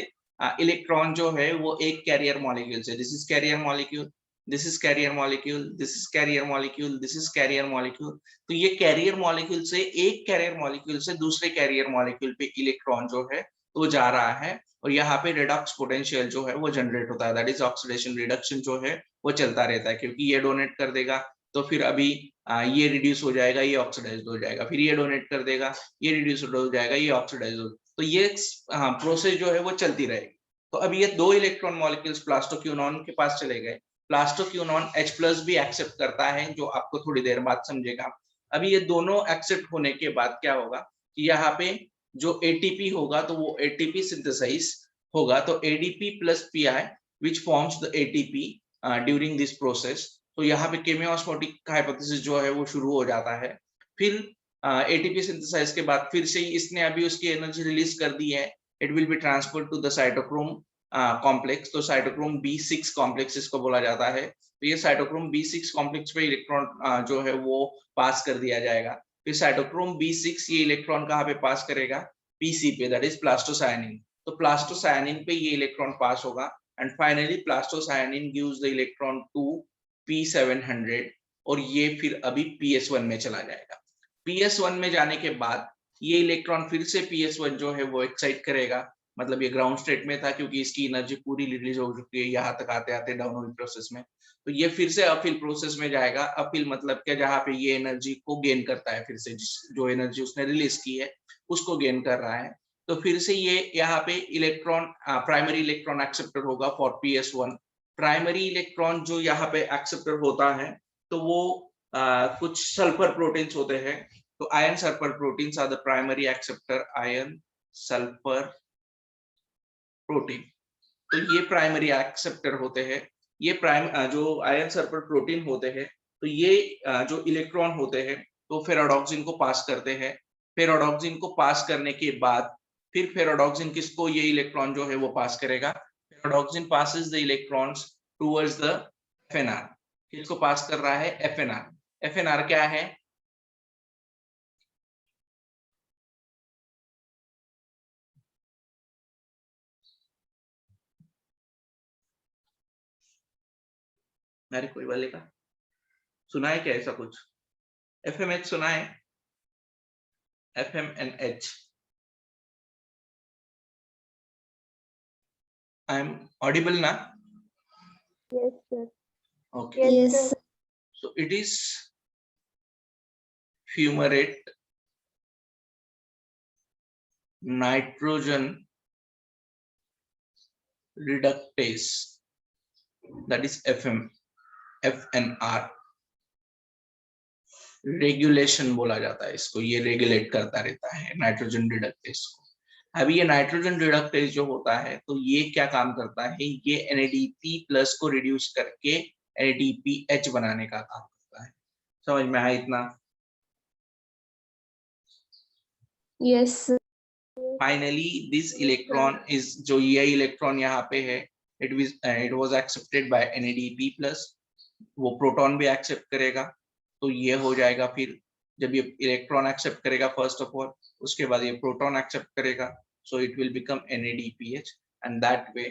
इलेक्ट्रॉन जो है वो एक कैरियर मॉलिक्यूल से, this is carrier molecule, this is carrier molecule, this is carrier molecule, this is carrier molecule. तो ये कैरियर मॉलिक्यूल से, एक कैरियर मॉलिक्यूल से दूसरे कैरियर मॉलिक्यूल पे इलेक्ट्रॉन जो है तो जा रहा है, और यहाँ पे रिडक्स पोटेंशियल जो है वो जनरेट होता है, दैट इज ऑक्सीडेशन रिडक्शन जो है वो चलता रहता है। क्योंकि ये डोनेट कर देगा तो फिर अभी ये रिड्यूस हो जाएगा, ये ऑक्सीडाइज हो जाएगा, फिर ये डोनेट कर देगा, ये रिड्यूस हो जाएगा, ये ऑक्सीडाइज हो। तो ये प्रोसेस जो है वो चलती रहेगी। तो अब ये दो इलेक्ट्रॉन मॉलिक्यूल्स प्लास्टोक्यूनॉन के पास चले गए। प्लास्टोक्यूनॉन H+ भी एक्सेप्ट करता है, जो आपको थोड़ी देर बाद समझेगा। अभी ये दोनों एक्सेप्ट होने के बाद क्या होगा कि यहाँ पे जो ATP होगा तो वो ATP सिंथेसाइज होगा, तो ADP plus PI which forms the ATP during this process। तो यहाँ पे केमियोस्मोटिक हाइपोथेसिस जो है वो शुरू हो जाता है। फिर ATP सिंथेसाइज के बाद फिर से इसने अभी उसकी एनर्जी रिलीज कर दी है, it will be transferred to the cytochrome complex. तो साइटोक्रोम B6 कॉम्प्लेक्स इसको बोला जाता है। तो ये साइटोक्रोम B6 कॉम्प्लेक्स पे इलेक्ट्रॉन जो है वो पास कर दिया जाएगा। फिर साइटोक्रोम B6 ये इलेक्ट्रॉन कहाँ पे पास करेगा? PC पे, दैट इज प्लास्टोसायनिन। तो प्लास्टोसायनिन पे ये इलेक्ट्रॉन पास होगा, and finally plastocyanin gives the electron to P700, और ये फिर अभी PS1 में चला जाएगा। PS1 में जाने के बाद ये इलेक्ट्रॉन फिर से PS1 जो है वो एक्साइट करेगा, मतलब ये ग्राउंड स्टेट में था क्योंकि इसकी एनर्जी पूरी रिलीज हो चुकी है यहाँ तक आते आते डाउनहिल प्रोसेस में। तो ये फिर से अपहिल प्रोसेस में जाएगा। अपहिल मतलब क्या? जहाँ पे ये एनर्जी को गेन करता है, फिर से जो एनर्जी उसने रिलीज की है उसको गेन कर रहा है। तो फिर से ये यहाँ पे इलेक्ट्रॉन प्राइमरी इलेक्ट्रॉन एक्सेप्टर होगा फॉर PS1। प्राइमरी इलेक्ट्रॉन जो यहाँ पे एक्सेप्टर होता है तो वो कुछ सल्फर प्रोटीन्स होते हैं। तो iron sulphur proteins are the primary acceptor, iron sulphur protein. तो ये प्राइमरी एक्सेप्टर होते हैं। ये जो आयन सर्पर प्रोटीन होते हैं, तो ये जो इलेक्ट्रॉन होते हैं तो फेरोडॉक्सिन को पास करते हैं। फेरोडॉक्सिन को पास करने के बाद फिर फेरोडॉक्सिन किसको ये इलेक्ट्रॉन जो है वो पास करेगा, फेरोडॉक्सिन passes the electrons towards the FNR। किसको पास कर रहा है, FNR। FNR क्या है, मेरे कोई वाले का सुना है क्या ऐसा कुछ, FMH सुना है, FMNH। I am audible na?
Yes, sir.
Okay.
Yes, sir.
So it is fumarate nitrogen reductase, that is FNR। Regulation बोला जाता है इसको, ये रेगुलेट करता रहता है नाइट्रोजन रिडक्टेज को। अभी ये नाइट्रोजन रिडक्टेज जो होता है तो ये क्या काम करता है, ये NADP प्लस को रिड्यूस करके NADPH बनाने का काम करता है। समझ में आया इतना?
Yes, sir.
Finally this electron is, जो ये इलेक्ट्रॉन यहाँ पे है, it was accepted by NADP plus, वो प्रोटॉन भी एक्सेप्ट करेगा, तो ये हो जाएगा। फिर जब ये इलेक्ट्रॉन एक्सेप्ट करेगा फर्स्ट ऑफ ऑल, उसके बाद ये प्रोटॉन एक्सेप्ट करेगा, सो it will become NADPH, and that way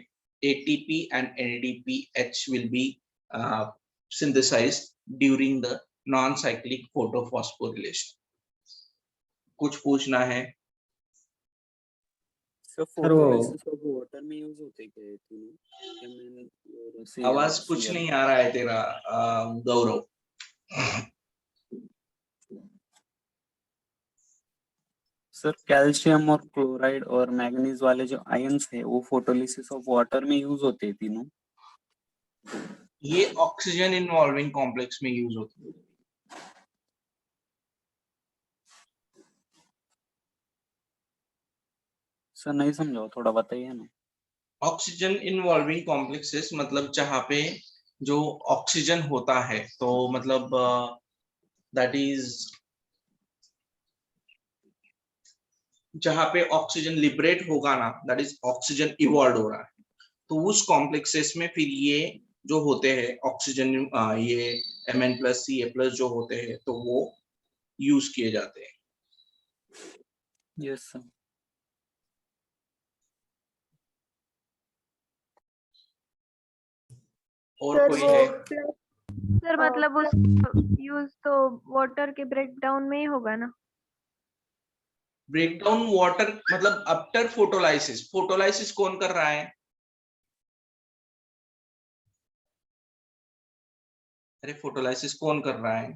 ATP and NADPH will be synthesized during the non-cyclic photophosphorylation। कुछ पूछना है?
सर फोटोलिसिस ऑफ वाटर में यूज होते क्या है तीनों?
आवाज कुछ नहीं आ रहा है तेरा गौरव।
सर कैल्शियम और क्लोराइड और मैग्नीज वाले जो आयंस है वो फोटोलिसिस ऑफ वाटर में यूज होते हैं तीनों?
ये ऑक्सीजन इन्वॉल्विंग कॉम्प्लेक्स में यूज होते हैं।
सर नहीं समझा, थोड़ा बताइए ना।
ऑक्सीजन इन्वॉल्विंग कॉम्प्लेक्सेस मतलब जहाँ पे जो ऑक्सीजन होता है, तो मतलब दैट इज जहाँ पे ऑक्सीजन लिबरेट होगा ना, दैट इज ऑक्सीजन इवॉल्व हो रहा है, तो उस कॉम्प्लेक्सेस में फिर ये जो होते हैं ऑक्सीजन, ये Mn+Ca+ जो होते हैं तो वो यूज किए जाते हैं।
Yes sir.
और कोई है?
सर मतलब उस यूज तो वाटर के ब्रेकडाउन में ही होगा ना?
ब्रेकडाउन वाटर मतलब आफ्टर फोटोलाइसिस। फोटोलाइसिस कौन कर रहा है? अरे फोटोलाइसिस कौन कर रहा है?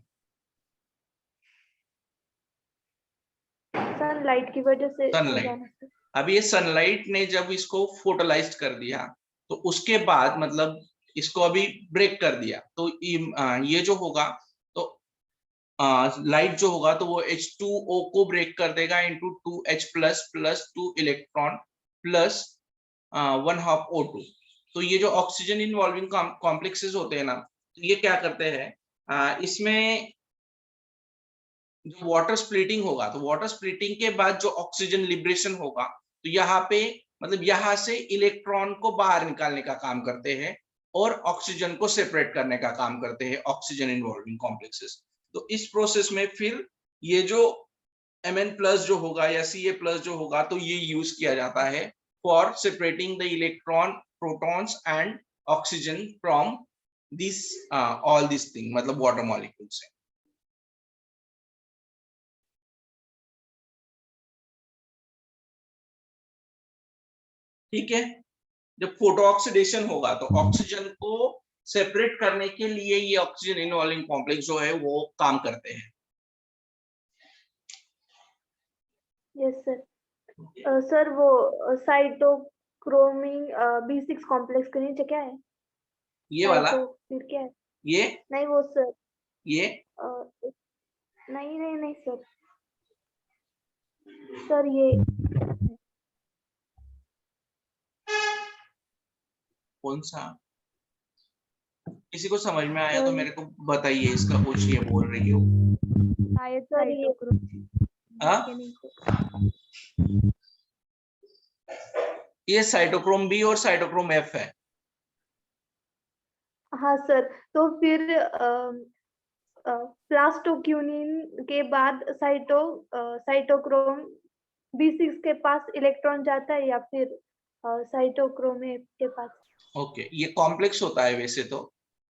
सनलाइट की वजह से हो
सनलाइट।
जाना सर।
अब ये सनलाइट ने जब इसको फोटोलाइज्ड कर दिया, तो उसके बाद मतलब इसको अभी ब्रेक कर दिया, तो ये जो होगा, तो लाइट जो होगा तो वो H2O को ब्रेक कर देगा into 2H plus 2 electron plus 1/2 O2। तो ये जो ऑक्सीजन इन्वॉल्विंग कॉम्प्लेक्सेस होते हैं ना, तो ये क्या करते हैं, इसमें जो वाटर स्प्लिटिंग होगा, तो वाटर स्प्लिटिंग के बाद जो ऑक्सीजन लिबरेशन होगा, तो यहाँ पे मतलब यहाँ से इलेक्ट्रॉन को बाहर निकालने का काम करते हैं और ऑक्सीजन को सेपरेट करने का काम करते हैं ऑक्सीजन इन्वॉल्विंग कॉम्प्लेक्सेस। तो इस प्रोसेस में फिर ये जो Mn+ जो होगा या Ca+ जो होगा, तो ये यूज किया जाता है for separating the electron, protons and oxygen from this all this thing, मतलब वाटर मॉलिक्यूल्स से। ठीक है। जब फोटो ऑक्सीडेशन होगा तो ऑक्सीजन को सेपरेट करने के लिए ये ऑक्सीजन इन्वॉल्विंग कॉम्प्लेक्स जो है वो काम करते हैं।
Yes sir. सर वो साइटोक्रोमिन B6 कॉम्प्लेक्स के नीचे क्या है?
ये वाला?
फिर क्या है?
ये
नहीं वो सर,
ये
नहीं नहीं नहीं सर, सर ये
कौन सा? किसी को समझ में आया तो
सर,
मेरे को बताइए, इसका कुछ ये बोल रही हो।
शायद साइटोक्रोम
हाँ, ये साइटोक्रोम बी और साइटोक्रोम एफ है।
हाँ सर, तो फिर प्लास्टोक्यूनिन के बाद साइटोक्रोम B6 के पास इलेक्ट्रॉन जाता है या फिर साइटोक्रोम F के पास?
ओके, ये कॉम्प्लेक्स होता है वैसे तो।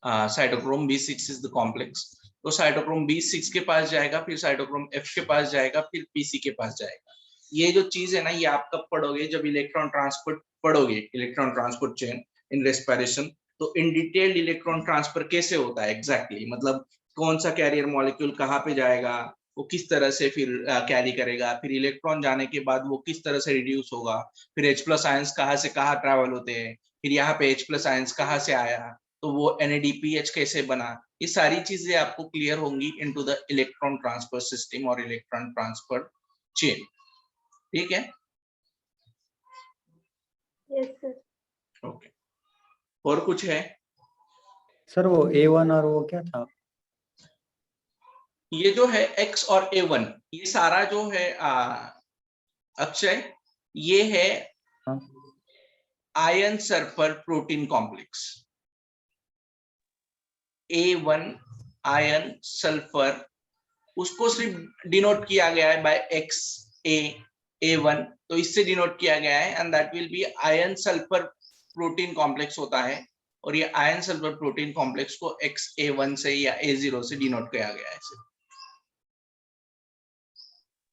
Cytochrome B6 is the complex. तो साइटोक्रोम B6 के पास जाएगा, फिर साइटोक्रोम F के पास जाएगा, फिर PC के पास जाएगा। ये जो चीज है ना, ये आप कब पढ़ोगे, जब इलेक्ट्रॉन ट्रांसपोर्ट पढ़ोगे, electron transport chain in respiration. तो इन डिटेल्ड इलेक्ट्रॉन ट्रांसफर कैसे होता है एग्जैक्टली, मतलब कौन सा कैरियर मॉलिक्यूल कहाँ पे जाएगा, वो किस तरह से फिर कैरी करेगा, फिर इलेक्ट्रॉन जाने के बाद वो किस तरह से रिड्यूस होगा, फिर H+ आयंस कहाँ से कहाँ ट्रैवल होते हैं, फिर यहाँ पे H+ आयंस कहाँ से आया, तो वो NADPH कैसे बना, ये सारी चीजें आपको क्लियर होंगी into the electron transfer system और इलेक्ट्रॉन ट्रांसफर चेन। ठीक है,
यस सर।
ओके। और कुछ है?
सर वो A1 और वो क्या था?
ये जो है X और A1, ये सारा जो है अक्षय, ये है
हाँ।
Ion sulphur protein complex. A1 ion sulphur, उसको सिर्फ डिनोट किया गया है बाय A1, तो इससे डिनोट किया गया है, and that will B ion sulphur protein complex होता है। और ये आयन सल्फर प्रोटीन कॉम्प्लेक्स को XA1 से या A0 से डिनोट किया गया है।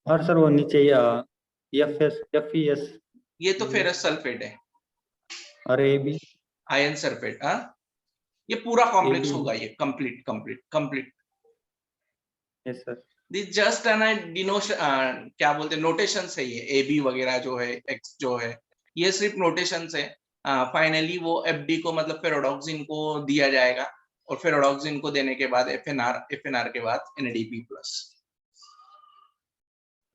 और सर वो नीचे FES
ये तो फेरस सल्फेट है,
और AB।
Ion sulphate. हाँ, ये पूरा कॉम्प्लेक्स
AB।
होगा, ये complete.
Yes sir.
This just an denotation, क्या बोलते हैं, नोटेशन है ये। AB वगैरह जो है, X जो है, ये सिर्फ नोटेशन है। फाइनली वो FD को, मतलब फेरोडॉक्सिन को दिया जाएगा, और फेरोडॉक्सिन को देने के बाद FNR के बाद NADP+।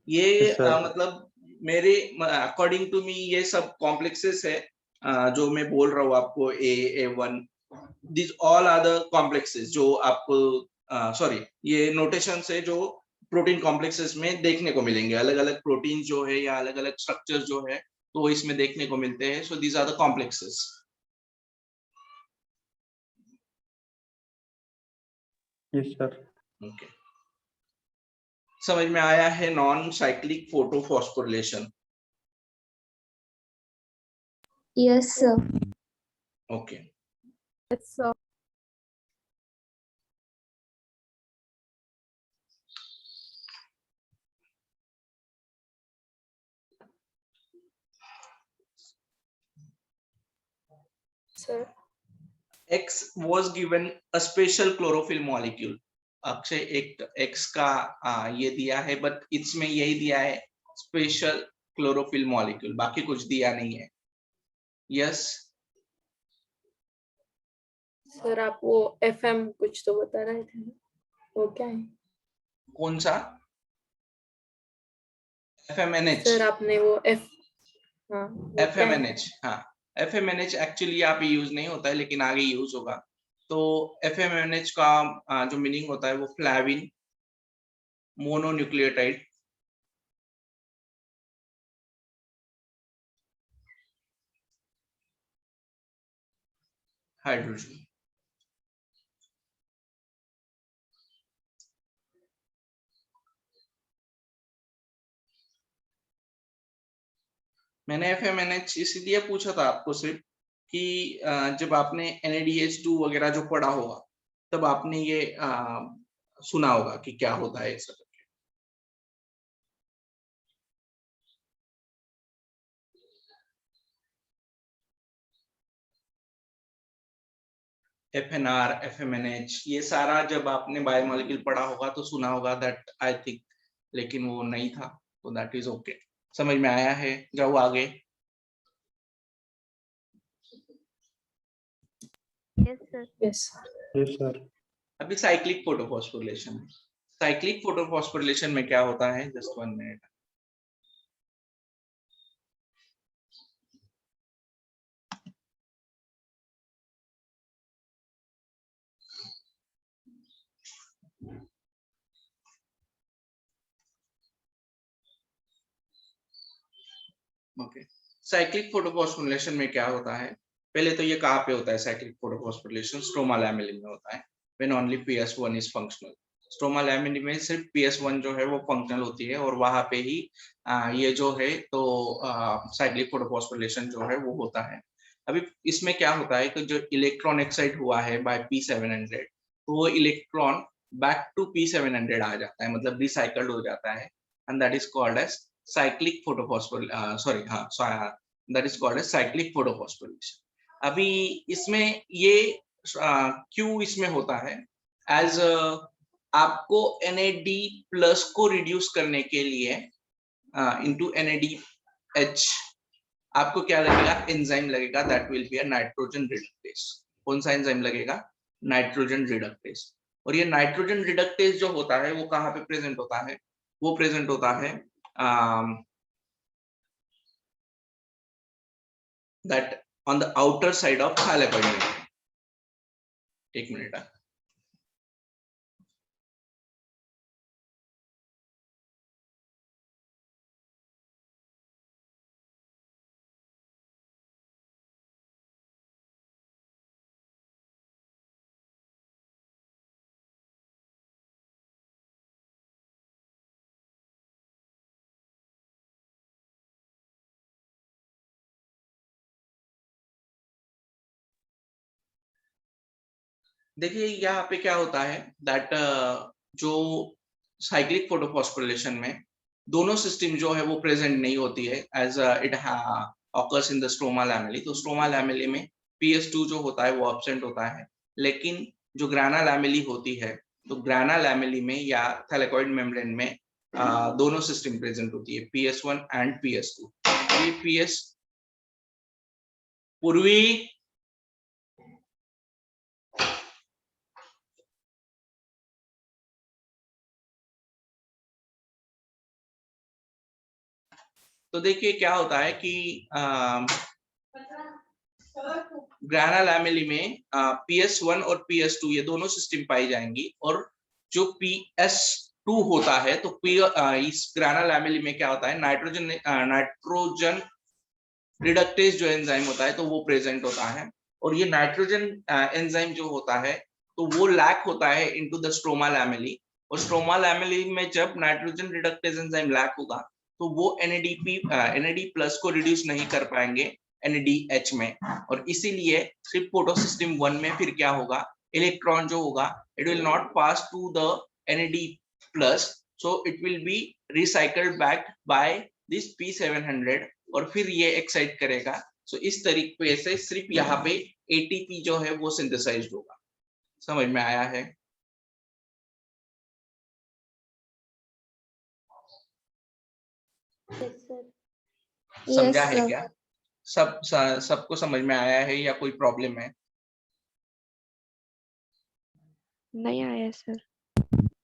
ये
Yes, sir.
मतलब मेरे अकॉर्डिंग टू मी ये सब कॉम्प्लेक्सेस है, जो मैं बोल रहा हूँ आपको, A1, this all are the complexes जो आपको, सॉरी, ये नोटेशन है जो प्रोटीन कॉम्प्लेक्सेस में देखने को मिलेंगे। अलग अलग प्रोटीन जो है या अलग अलग स्ट्रक्चर जो है, तो वो इसमें देखने को मिलते हैं। So these are the complexes.
Yes sir.
Okay, समझ में आया है non cyclic photophosphorylation?
Yes, sir.
Okay,
yes sir.
Sir.
X was given a special chlorophyll molecule। Akshay, एक X का ये दिया है, बट इसमें यही दिया है स्पेशल क्लोरोफिल मॉलिक्यूल, बाकी कुछ दिया नहीं है। यस,
सर आप वो FM कुछ तो बता रहे थे, वो क्या है?
कौन सा? FMNH।
सर आपने वो हाँ, वो क्या है?
FMNH, हाँ, FMNH एक्चुअली यहाँ पे यूज नहीं होता है, लेकिन आगे यूज होगा। तो FMNH का जो मीनिंग होता है वो फ्लैविन मोनोन्यूक्लियोटाइड हाइड्रोजन। मैंने FMNH इसलिए पूछा था आपको सिर्फ कि जब आपने NADH2 वगैरह जो पढ़ा होगा, तब आपने ये सुना होगा कि क्या होता है ऐसा। FNR, FMNH, ये सारा जब आपने बायोमोलिक्यूल पढ़ा होगा तो सुना होगा, दैट आई थिंक, लेकिन वो नहीं था, तो दैट इज ओके। समझ में आया है? जाओ आगे।
Yes sir.
Yes
yes sir.
अभी साइक्लिक फोटोफॉस्फोरिलेशन है। साइक्लिक फोटोफॉस्फोरिलेशन में क्या होता है, just 1 minute. Okay, cyclic photophosphorylation में क्या होता है? पहले तो ये कहाँ पे होता है? साइक्लिक फोटोफॉस्फोरिलेशन स्ट्रोमा लैमेलिन में होता है, when only PS1 is functional. Stroma lamellae में सिर्फ PS1 जो है वो फंक्शनल होती है और वहां पे ही ये जो है तो साइक्लिक फोटोफॉस्फोरिलेशन जो है वो होता है। अभी इसमें क्या होता है कि जो इलेक्ट्रॉन एक्साइट हुआ है बाय P700, तो वो इलेक्ट्रॉन बैक टू P700 आ जाता है, मतलब रिसाइकल्ड हो जाता है, and that is called as cyclic photophosphorylation, that is called as cyclic photophosphorylation। अभी इसमें ये क्यों इसमें होता है? एज आपको NAD प्लस को रिड्यूस करने के लिए इनटू NADH आपको क्या लगेगा? एंजाइम लगेगा, that will be a nitrogen reductase. कौन सा एंजाइम लगेगा? Nitrogen reductase. और ये नाइट्रोजन रिडक्टेज जो होता है वो कहाँ पे प्रेजेंट होता है? वो प्रेजेंट होता है that on the outer side of thylakoid membrane। एक मिनट। देखिए यहाँ पे क्या होता है दैट जो साइक्लिक फोटोफॉस्फोरिलेशन में दोनों सिस्टम जो है वो प्रेजेंट नहीं होती है as it occurs in the stroma lamellae. तो स्ट्रोमा लैमेली में PS2 जो होता है वो एब्सेंट होता है, लेकिन जो ग्राना लैमेली होती है तो ग्राना लैमेली में या थैलेकॉइड मेम्ब्रेन में दोनों सिस्टम प्रेजेंट होती है, PS1 एंड PS2। ये PS पूर्वी तो देखिए क्या होता है कि ग्राना लैमेली में PS1 और PS2 ये दोनों सिस्टम पाई जाएंगी, और जो PS2 होता है तो इस ग्राना लैमेली में क्या होता है? नाइट्रोजन रिडक्टेज जो एंजाइम होता है तो वो प्रेजेंट होता है, और ये नाइट्रोजन एंजाइम जो होता है तो वो लैक होता है इनटू द स्ट्रोमा लैमेली। और स्ट्रोमा लैमेली में जब नाइट्रोजन रिडक्टेज एंजाइम लैक होगा तो वो NAD प्लस को रिड्यूस नहीं कर पाएंगे NADH में, और इसीलिए सिर्फ फोटो सिस्टम 1 में फिर क्या होगा? इलेक्ट्रॉन जो होगा it will not pass to the NAD plus, so it will be recycled back by this P700 और फिर ये एक्साइट करेगा। सो इस तरीके से सिर्फ यहाँ पे ATP जो है वो सिंथेसाइज्ड होगा। समझ में आया है? समझा
Yes,
है
sir.
क्या? सबको समझ में आया है या कोई प्रॉब्लम है?
नहीं आया सर।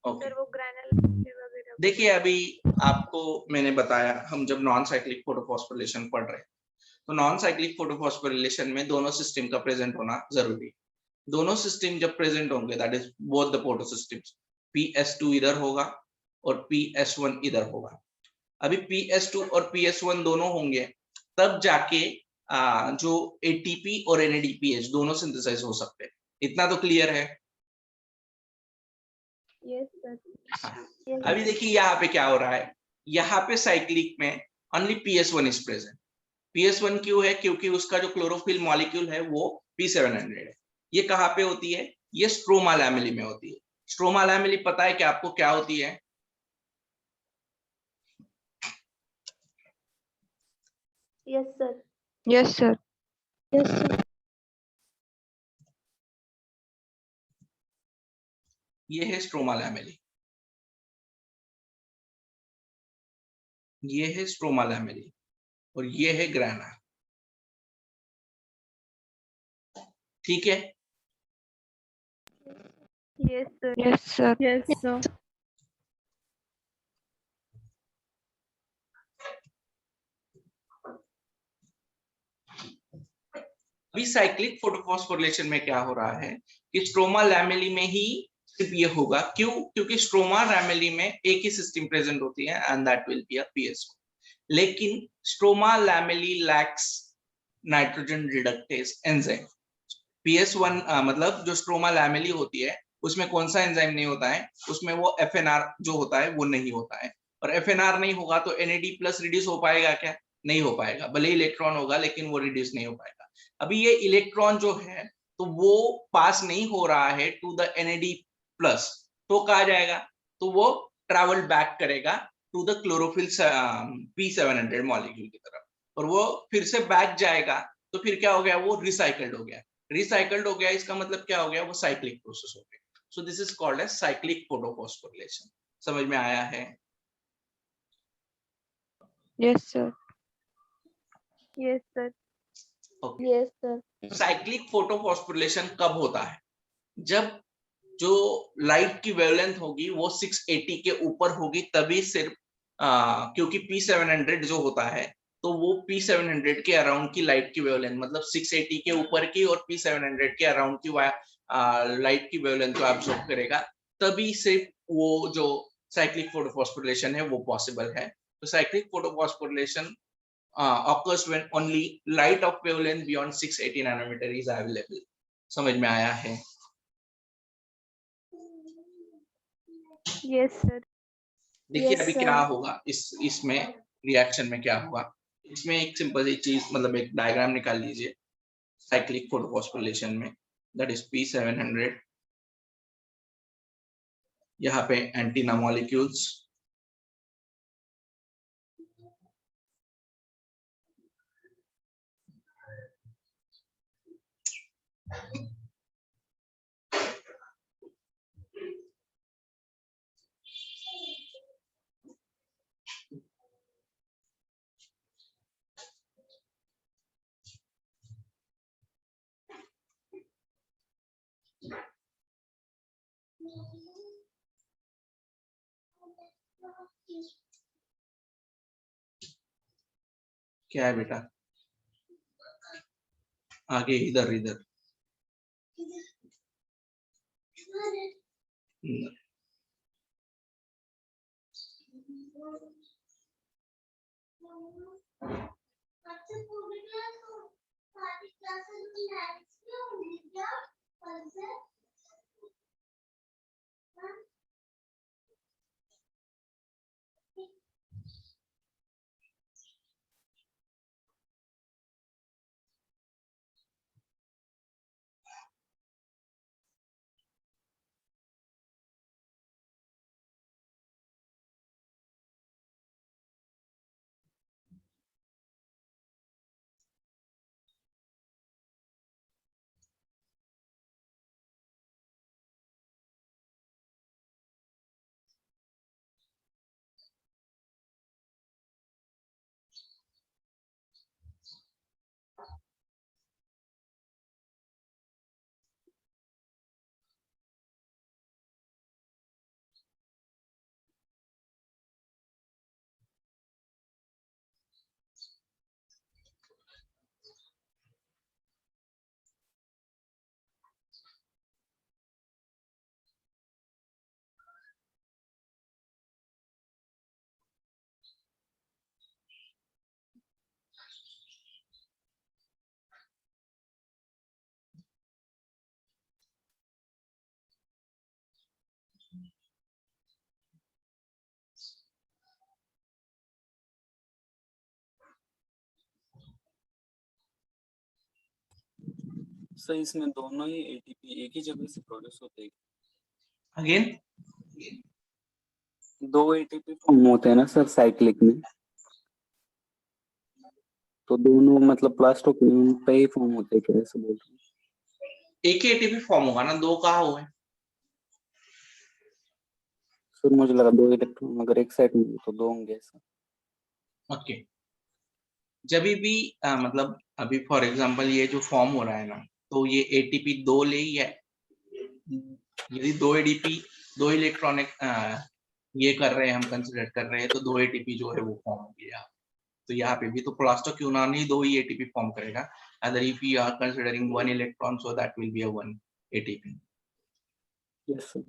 ओके,
सर वो ग्रैनुल वगैरह
देखिए अभी आपको मैंने बताया, हम जब नॉन साइक्लिक फोटोफॉस्फोरिलेशन पढ़ रहे हैं तो नॉन साइक्लिक फोटोफॉस्फोरिलेशन में दोनों सिस्टम का प्रेजेंट होना जरूरी है। दोनों सिस्टम जब प्रेजेंट होंगे that is both the photo systems, PS2 इधर होगा और PS1 इधर होगा। अभी PS2 और PS1 दोनों होंगे तब जाके जो ATP और NADPH दोनों सिंथेसाइज हो सकते हैं। इतना तो क्लियर है?
Yes sir.
हाँ। अभी देखिए यहाँ पे क्या हो रहा है, यहाँ पे साइक्लिक में only PS1 is present. PS1 क्यों है? क्योंकि उसका जो क्लोरोफिल मॉलिक्यूल है वो P700 है। ये कहाँ पे होती है? ये स्ट्रोमा लैमेली में होती है। स्ट्रोमा लैमेली पता है कि आपको क्या होती है?
Yes sir.
Yes, sir. Yes, sir.
ये है स्ट्रोमा लैमेली, ये है स्ट्रोमा लैमेली और ये है ग्राना। ठीक है?
Yes sir.
Yes, sir.
Yes, sir.
अभी साइक्लिक फोटोफॉस्फोरिलेशन में क्या हो रहा है कि स्ट्रोमा लैमेली में ही सिर्फ ये होगा। क्यों? क्योंकि स्ट्रोमा लैमेली में एक ही सिस्टम प्रेजेंट होती है and that will be a PS1। लेकिन stroma lamellae lakhs nitrogen reductase enzyme. PS1 मतलब जो स्ट्रोमा लैमेली होती है उसमें कौन सा एंजाइम नहीं होता है, उसमें वो FNR जो होता है वो नहीं होता है, और FNR नहीं होगा तो NAD प्लस रिड्यूस हो पाएगा क्या? नहीं हो पाएगा, भले ही इलेक्ट्रॉन होगा लेकिन वो रिड्यूस नहीं हो पाएगा। अभी ये इलेक्ट्रॉन जो है तो वो पास नहीं हो रहा है टू द NAD प्लस, तो कहा जाएगा, तो वो ट्रैवल बैक करेगा to the chlorophyll P700 molecule की तरफ, और वो फिर से बैक जाएगा, तो फिर क्या हो गया, वो रिसाइकल्ड हो गया। रिसाइकल्ड हो गया इसका मतलब क्या हो गया, वो साइक्लिक प्रोसेस हो गया। So this is called as cyclic photophosphorylation. समझ में आया है?
Yes, sir.
Yes, sir.
Okay.
Yes, sir.
Cyclic photophosphorylation कब होता है? जब जो लाइट की वेवलेंथ होगी वो 680 के ऊपर होगी, तभी सिर्फ क्योंकि P700 जो होता है तो वो P700 के अराउंड की लाइट की वेवलेंथ, मतलब 680 के ऊपर की और P700 के अराउंड की लाइट की वेवलेंथ को एब्सॉर्ब करेगा, तभी सिर्फ वो जो साइक्लिक फोटोफॉस्फोरिलेशन है वो पॉसिबल है। तो cyclic photophosphorylation occurs when only light of wavelength beyond 680 nanometer is available। समझ में आया है?
Yes, sir.
देखिए
Yes,
अभी
sir.
क्या होगा इसमें रिएक्शन में क्या होगा, इसमें एक सिंपल सी चीज, मतलब एक डायग्राम निकाल लीजिए साइक्लिक फोटोफॉस्फोरिलेशन में, दैट इज P700। यहाँ पे एंटीना मॉलिक्यूल्स, क्या है बेटा, आगे इधर इधर
सर इसमें दोनों ही एटीपी एक ही जगह से प्रोड्यूस होते हैं?
अगेन
दो एटीपी फॉर्म होते हैं ना सर साइक्लिक में, तो दोनों मतलब प्लास्टोक्विन पे ही फॉर्म होते हैं क्या, ऐसे बोल रहे हैं?
एक ही एटीपी फॉर्म होगा ना, दो कहाँ हुए?
सर मुझे लगा दो इलेक्ट्रॉन अगर एक साइड में हो तो दो होंगे सर।
ओके, जब भी मतलब अभी फॉर एग्जांपल ये जो फॉर्म हो रहा है ना, तो ये ATP दो ले ही है, यदि दो ADP दो इलेक्ट्रॉनिक ये कर रहे हैं, हम कंसिडर कर रहे हैं, तो दो ATP जो है वो फॉर्म हो गया। तो यहाँ पे भी तो प्लास्टोक्विनोन ही दो ही ATP फॉर्म करेगा, other if you are considering one electron, so that will be a one ATP।
Yes sir.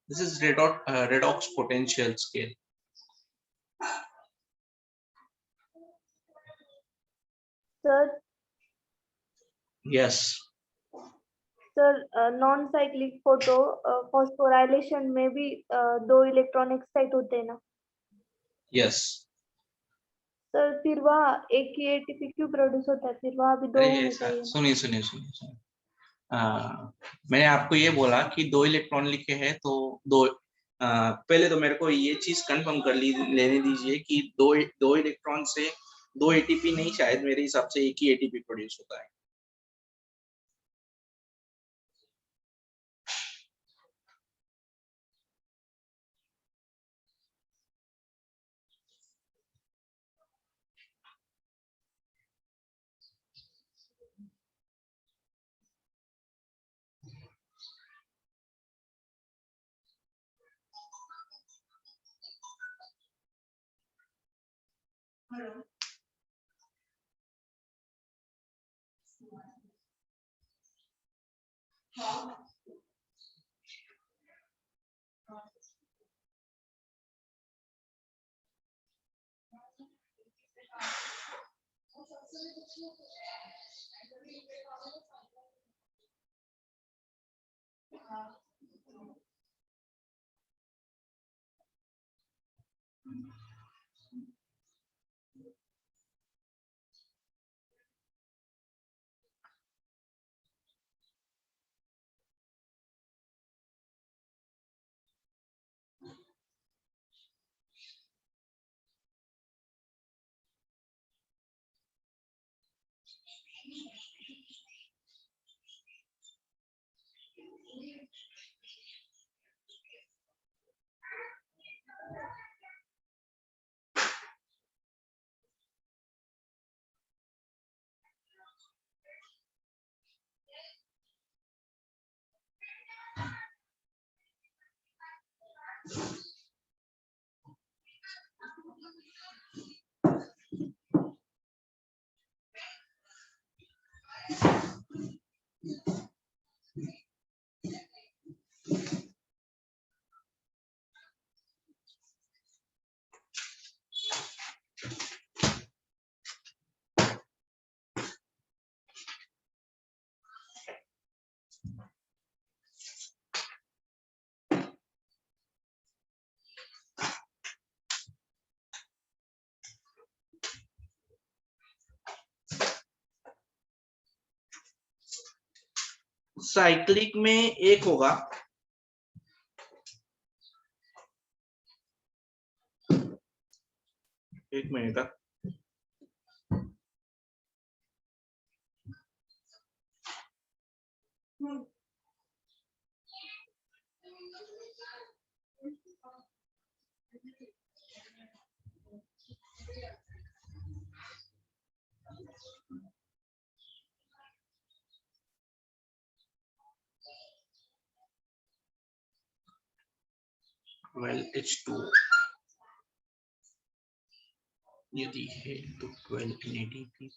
This is redox potential scale.
Sir
Yes.
Sir non cyclic photo phosphorylation में भी 2 electron excite होते हैं ना
Yes.
Sir फिर वहाँ एक ही ATP क्यों produce होता है, फिर वहाँ भी 2
अरे
होने चाहिए ना?
सुनिए। मैंने आपको ये बोला कि 2 इलेक्ट्रॉन लिखे हैं तो पहले तो मेरे को ये चीज कंफर्म लेने दीजिए कि दो इलेक्ट्रॉन से 2 एटीपी नहीं, शायद मेरे हिसाब से एक ही एटीपी प्रोड्यूस होता है। साइक्लिक में एक होगा, एक मिनट का, H2 यदि है तो 12 NADP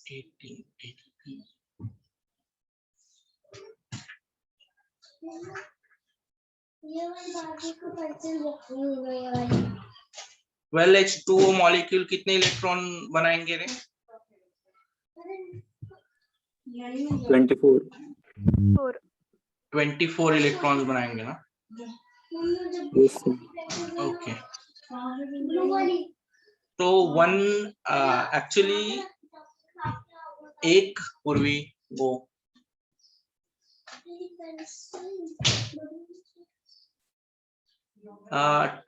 18 ATP। H2O मॉलिक्यूल कितने इलेक्ट्रॉन बनाएंगे रे?
24।
24 इलेक्ट्रॉन्स बनाएंगे ना?
Yes, sir.
ओके, तो वन एक्चुअली एक पूर्वी वो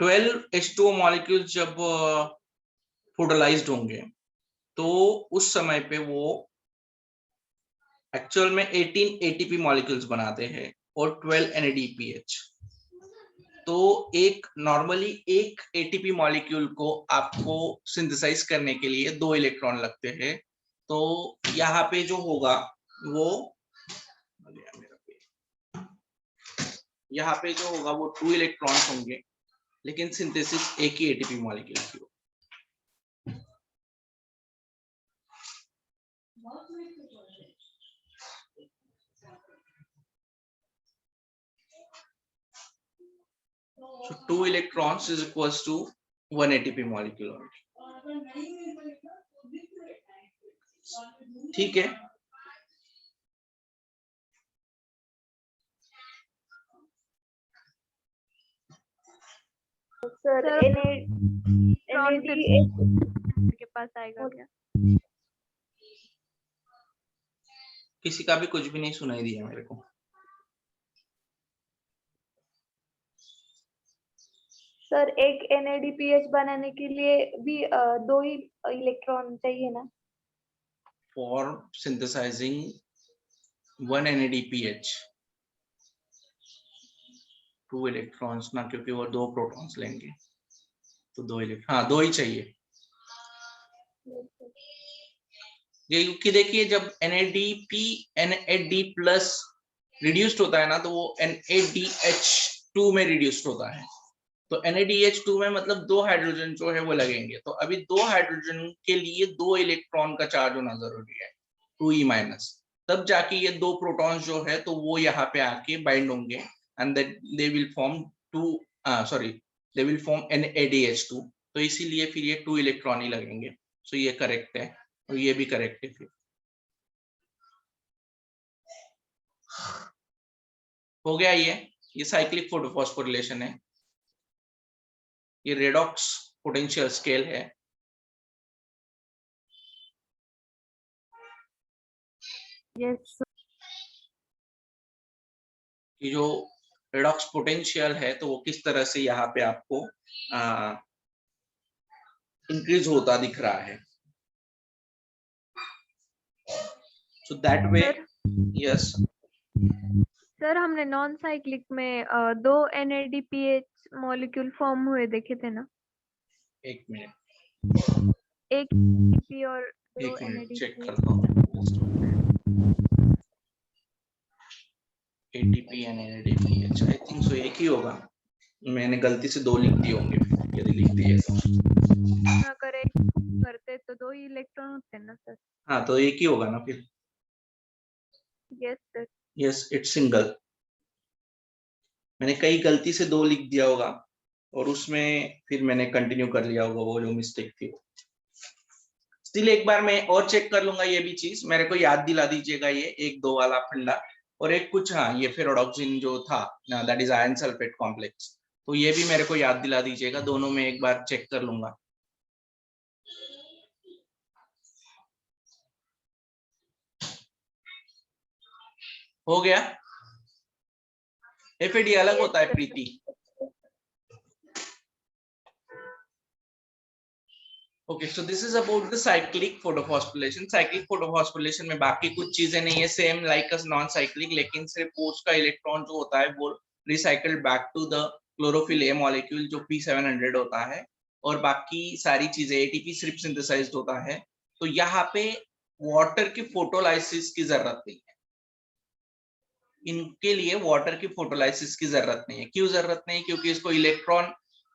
12 H2O मॉलिक्यूल्स जब फोटोलाइज्ड होंगे तो उस समय पे वो एक्चुअल में 18 ATP मॉलिक्यूल्स बनाते हैं और 12 NADPH। तो एक नॉर्मली एक ATP मॉलिक्यूल को आपको सिंथेसाइज करने के लिए 2 इलेक्ट्रॉन लगते हैं। तो यहाँ पे जो होगा वो यहाँ पे जो होगा वो 2 इलेक्ट्रॉन्स होंगे, लेकिन सिंथेसिस एक ही ATP मॉलिक्यूल की होगी। So 2 electrons is equals to 1 ATP molecule only. ठीक है.
सर
सर, इलेक्ट्रॉन फिर
NAD
के पास आएगा क्या?
किसी का भी कुछ भी नहीं सुनाई दिया मेरे को.
सर एक NADPH बनाने के लिए भी 2 ही इलेक्ट्रॉन चाहिए ना?
For synthesizing 1 NADPH 2 इलेक्ट्रॉन्स ना, क्योंकि वो 2 प्रोटॉन्स लेंगे तो 2 इलेक्ट्रॉन, हाँ 2 ही चाहिए. ये क्योंकि देखिए जब NAD प्लस रिड्यूस्ड होता है ना तो वो NADH2 में रिड्यूस्ड होता है. तो NADH2 में मतलब 2 हाइड्रोजन जो है वो लगेंगे. तो अभी 2 हाइड्रोजन के लिए 2 इलेक्ट्रॉन का चार्ज होना जरूरी है 2e माइनस. तब जाके ये 2 प्रोटॉन्स जो है तो वो यहाँ पे आके बाइंड होंगे and they will form they will form NADH2. तो इसीलिए फिर ये 2 इलेक्ट्रॉन ही लगेंगे. सो ये करेक्ट है और ये भी करेक्ट है. फिर हो गया. ये साइक्लिक फोटोफॉस्फोरिलेशन है. ये रेडॉक्स पोटेंशियल स्केल है.
यस
कि जो रेडॉक्स पोटेंशियल है तो वो किस तरह से यहाँ पे आपको इंक्रीज होता दिख रहा है. So that way. Yes
sir, हमने नॉन साइक्लिक में 2 NADPH मॉलिक्यूल फॉर्म हुए देखे थे ना?
एक मिनट
एक ATP और 2
एक मिनट चेक
NADPH.
करता हूँ. ATP and NADPH I think so एक ही होगा. मैंने गलती से 2 लिख दिए होंगे यदि लिख दिए तो.
अगर एक करते तो 2 ही इलेक्ट्रॉन होते ना सर?
हाँ तो एक ही होगा ना फिर.
Yes sir.
Yes it's single. मैंने कई गलती से 2 लिख दिया होगा और उसमें फिर मैंने कंटिन्यू कर लिया होगा वो जो मिस्टेक थी. स्टिल एक बार मैं और चेक कर लूंगा. ये भी चीज मेरे को याद दिला दीजिएगा. ये 1-2 वाला फंडा और एक कुछ, हाँ ये फेरोडॉक्सिन जो था that is iron sulphate complex. तो ये भी मेरे को याद दिला दीजिएगा. दोनों में एक बार चेक कर लूंगा. हो गया. FAD अलग होता है Preeti. Okay so this is about the cyclic photophosphorylation. Cyclic photophosphorylation में बाकी कुछ चीजें नहीं है, same like us non cyclic, लेकिन सिर्फ पोस्ट का इलेक्ट्रॉन जो होता है वो recycled back to the chlorophyll A molecule जो P700 होता है. और बाकी सारी चीजें ATP सिर्फ सिंथेसाइज्ड होता है. तो यहाँ पे वाटर की फोटोलाइसिस की जरूरत नहीं है. इनके लिए वाटर की फोटोलाइसिस की जरूरत नहीं है. क्यों जरूरत नहीं? क्योंकि इसको इलेक्ट्रॉन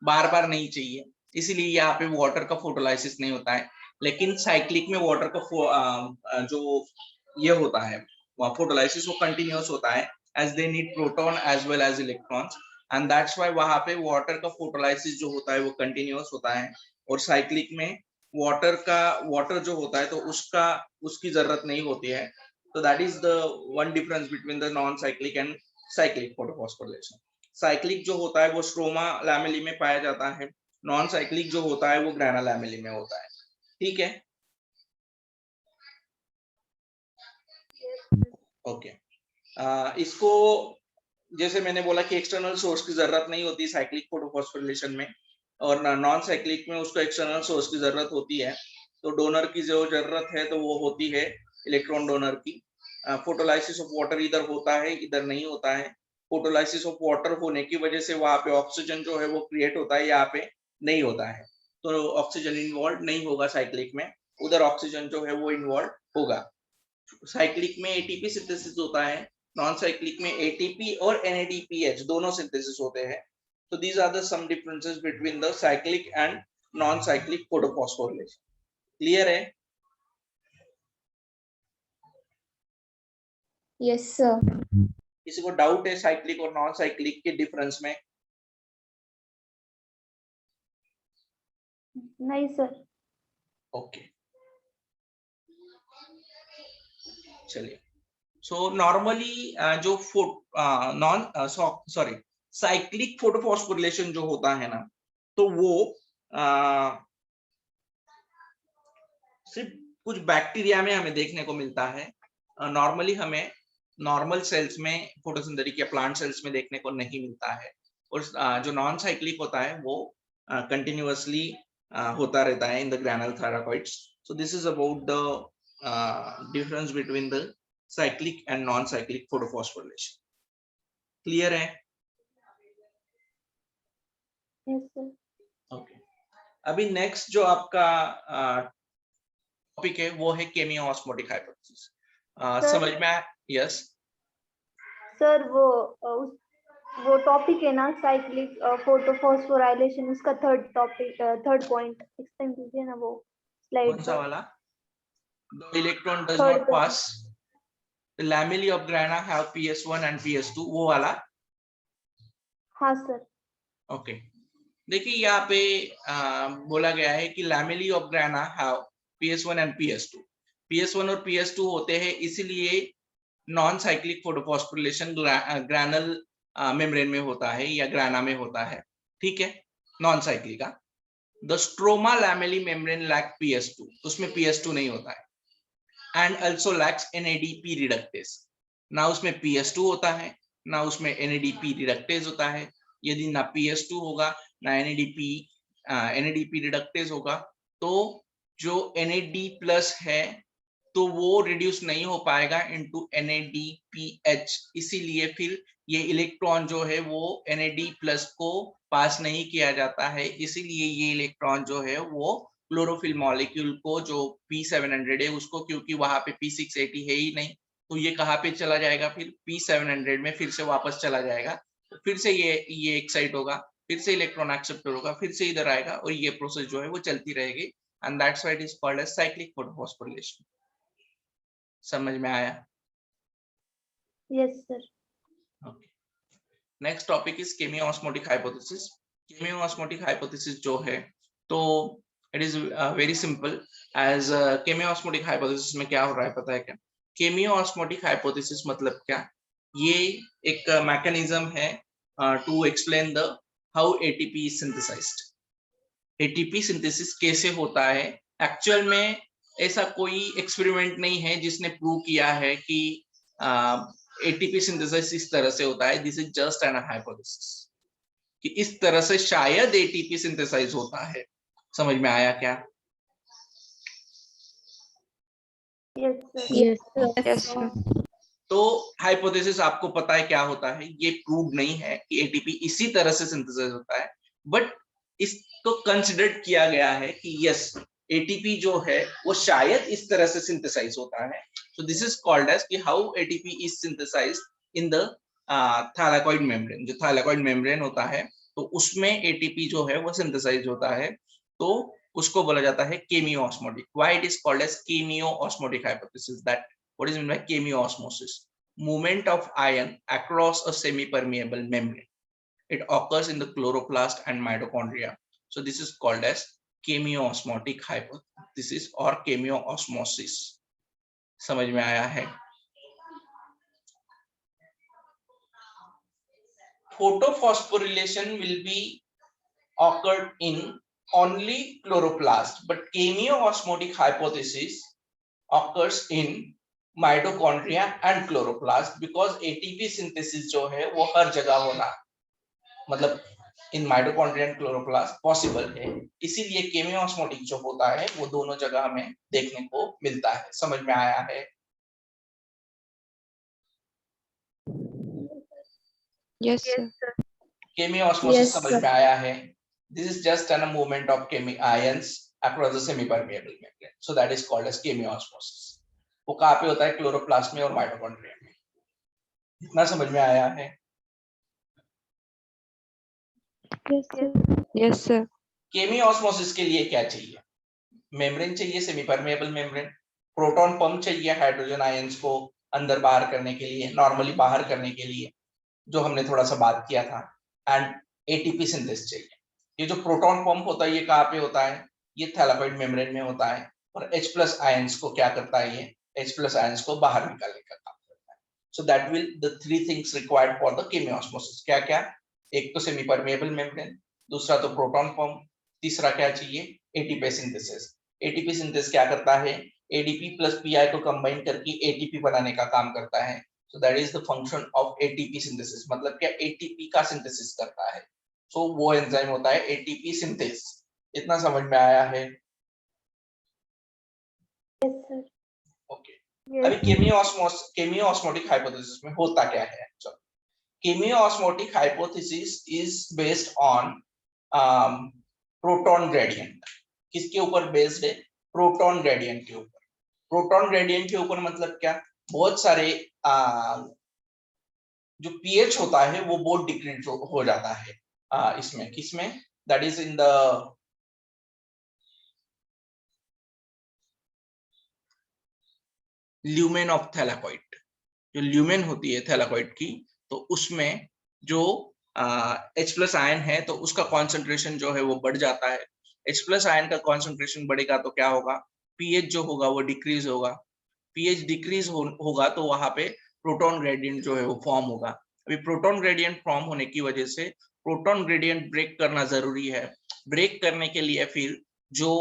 बार बार नहीं चाहिए, इसीलिए यहाँ पे वाटर का फोटोलाइसिस नहीं होता है. लेकिन साइक्लिक में वाटर का जो ये होता है फोटोलाइसिस वो कंटिन्यूअस होता है as they need proton as well as electrons. And that's why वहां पे वाटर का फोटोलाइसिस जो होता है वो कंटिन्यूअस होता है. और साइक्लिक में वाटर जो होता है तो उसकी जरूरत नहीं होती है. So that is the one difference between the non-cyclic and cyclic photophosphorylation. Cyclic जो होता है वो स्ट्रोमा लैमेली में पाया जाता है. नॉन साइक्लिक जो होता है वो ग्राना लैमेली में होता है. ठीक है. ओके. इसको जैसे मैंने बोला कि एक्सटर्नल सोर्स की जरूरत नहीं होती साइक्लिक फोटोफॉस्फोरिलेशन में, और नॉन साइक्लिक में उसको एक्सटर्नल सोर्स की जरूरत होती है. तो डोनर की जो जरूरत है तो वो होती है इलेक्ट्रॉन डोनर की. फोटोलाइसिस ऑफ वाटर इधर होता है इधर नहीं होता है. फोटोलाइसिस ऑफ वाटर होने की वजह से वहां पे ऑक्सीजन जो है वो क्रिएट होता है, यहाँ पे नहीं होता है. तो ऑक्सीजन इन्वॉल्व नहीं होगा साइक्लिक में, उधर ऑक्सीजन जो है वो इन्वॉल्व होगा. साइक्लिक में ATP सिंथेसिस होता है, नॉन साइक्लिक में ATP और NADPH दोनों सिंथेसिस होते हैं. So these are the some differences between the cyclic and non-cyclic photophosphorylation. Clear है?
Yes, sir.
किसी को डाउट है साइक्लिक और नॉन साइक्लिक के डिफरेंस में?
नहीं सर।
ओके, चलिए। सो नॉर्मली जो सॉरी साइक्लिक फोटोफॉस्फोरिलेशन जो होता है ना, तो वो सिर्फ कुछ बैक्टीरिया में हमें देखने को मिलता है। नॉर्मली हमें नॉर्मल सेल्स में, फोटोसिंथेटिक या प्लांट सेल्स में देखने को नहीं मिलता है। और जो नॉन साइक्लिक होता है वो कंटिन्यूअसली होता रहता है in the granal thylakoids. So this is about the difference between the cyclic and non cyclic photophosphorylation. Clear है?
Yes sir.
ओके, अभी नेक्स्ट जो आपका टॉपिक है वो है केमियो-ऑस्मोटिक हाइपोथेसिस। समझ में आया? यस
सर वो टॉपिक है ना साइक्लिक फोटोफॉस्फोराइलेशन, उसका थर्ड पॉइंट एक्सप्लेन कीजिए ना वो स्लाइड
कौन सा
पर।
वाला? The electron does
Third
not
point.
pass. The lamellae of grana have PS1 and PS2. वो वाला?
हाँ सर।
ओके, देखिए यहाँ पे बोला गया है कि lamellae of grana have PS1 and PS2. PS1 और PS2 होते हैं, इसीलिए नॉन साइक्लिक फोटोफॉस्फोरिलेशन ग्रैनल मेम्ब्रेन में होता है या ग्राना में होता है। ठीक है, नॉन साइक्लिक का। The stroma lamellae membrane lack PS2, उसमें PS2 नहीं होता है। And also lacks NADP reductase, ना उसमें PS2 होता है ना उसमें NADP रिडक्टेज होता है। यदि ना PS2 होगा ना NADP रिडक्टेज होगा, तो जो NAD+ है तो वो रिड्यूस नहीं हो पाएगा इनटू NADPH। इसीलिए फिर ये इलेक्ट्रॉन जो है वो NAD+ को पास नहीं किया जाता है। इसीलिए ये इलेक्ट्रॉन जो है वो क्लोरोफिल मॉलिक्यूल को, जो P700 है उसको, क्योंकि वहां पे P680 है ही नहीं, तो ये कहाँ पे चला जाएगा? फिर P700 में फिर से वापस चला जाएगा। फिर से ये एक्साइट होगा, फिर से इलेक्ट्रॉन एक्सेप्टर होगा, फिर से इधर आएगा, और ये प्रोसेस जो है वो चलती रहेगी। And that's why it is called as cyclic photophosphorylation. समझ में आया?
Yes sir.
Okay, next topic is chemiosmotic hypothesis. Chemiosmotic hypothesis जो है, तो it is very simple. As chemiosmotic hypothesis में क्या हो रहा है पता है क्या? केमियो-ऑस्मोटिक हाइपोथेसिस मतलब क्या? ये एक मैकेनिज्म है to explain the how ATP is synthesized. ATP synthesis कैसे होता है? एक्चुअल में ऐसा कोई एक्सपेरिमेंट नहीं है जिसने प्रूव किया है कि ATP सिंथेसिस इस तरह से होता है। This is just N hypothesis कि इस तरह से शायद ATP सिंथेसाइज होता है। समझ में आया क्या?
Yes sir.
Yes sir.
तो हाइपोथेसिस आपको पता है क्या होता है? ये प्रूव नहीं है कि ATP इसी तरह से सिंथेसाइज होता है, बट इसको कंसिडर किया गया है कि यस, ATP जो है वो शायद इस तरह से सिंथेसाइज होता है। So this is called as कि how ATP is synthesized in the thylakoid membrane. जो थाइलाकॉइड मेम्ब्रेन होता है तो उसमें ATP जो है वो सिंथेसाइज होता है, तो उसको बोला जाता है chemiosmotic. Why it is called as chemiosmotic hypothesis? That what is meant by chemiosmosis? Movement of ion across a semi-permeable membrane. It occurs in the chloroplast and mitochondria. So this is called as chemiosmotic hypothesis or chemiosmosis. समझ में आया है? Photophosphorylation will be occurred in only chloroplast, but chemiosmotic hypothesis occurs in mitochondria and chloroplast, because ATP synthesis जो है वो हर जगह होना, मतलब in mitochondria and chloroplast possible है। इसीलिए केमियो-ऑस्मोटिक जो होता है वो दोनों जगह हमें देखने को मिलता है। समझ में आया है?
Yes sir.
केमियो-ऑस्मोसिस
Yes,
समझ
sir.
में आया है? This is just an movement of ions across the semi permeable membrane, so that is called as chemiosmosis. वो कहाँ पे होता है? क्लोरोप्लास्ट में और माइटोकॉन्ड्रिया में। इतना समझ में आया है?
Yes sir.
केमियो-ऑस्मोसिस के लिए क्या चाहिए? मेम्ब्रेन चाहिए, semi permeable membrane. Proton pump चाहिए हाइड्रोजन आयंस को अंदर बाहर करने के लिए, नॉर्मली बाहर करने के लिए, जो हमने थोड़ा सा बात किया था। एंड ATP सिंथेसिस चाहिए। ये जो प्रोटॉन पंप होता है ये कहाँ पे होता है, ये थैलाकोइड मेम्ब्रेन में होता है, और H+ आयंस को क्या करता है, ये H+ आयंस को बाहर निकालने का काम करता है। सो that will the 3 things required for the chemiosmosis, क्या क्या, एक तो सेमी परमेएबल मेम्ब्रेन, दूसरा तो प्रोटॉन पंप, तीसरा क्या चाहिए, एटीपी सिंथेसिस। एटीपी सिंथेसिस क्या करता है, एडीपी प्लस पीआई को कंबाइन करके एटीपी बनाने का काम करता है। सो that is the function of ATP synthesis, मतलब क्या, एटीपी का सिंथेसिस करता है। सो वो एंजाइम होता है एटीपी सिंथेस। इतना समझ में आया है?
Yes sir.
ओके।
Yes.
अभी केमियोस्मोटिक हाइपोथेसिस में होता क्या है? चलो, chemiosmotic hypothesis is based on proton gradient. किसके ऊपर बेस्ड है? प्रोटॉन ग्रेडियंट के ऊपर। प्रोटॉन ग्रेडियंट के ऊपर मतलब क्या, बहुत सारे जो पीएच होता है वो बहुत डिक्रीज हो जाता है इसमें, किसमें, that is in the lumen of thylakoid. जो ल्यूमेन होती है थैलाकोइड की, तो उसमें जो H+ आयन है तो उसका कॉन्सेंट्रेशन जो है वो बढ़ जाता है। H+ आयन का कॉन्सेंट्रेशन बढ़ेगा तो क्या होगा, पीएच जो होगा वो डिक्रीज होगा। पीएच डिक्रीज होगा तो वहां पे प्रोटॉन ग्रेडियंट जो है वो फॉर्म होगा। अभी प्रोटॉन ग्रेडियंट फॉर्म होने की वजह से प्रोटॉन ग्रेडियंट ब्रेक करना जरूरी है। ब्रेक करने के लिए फिर जो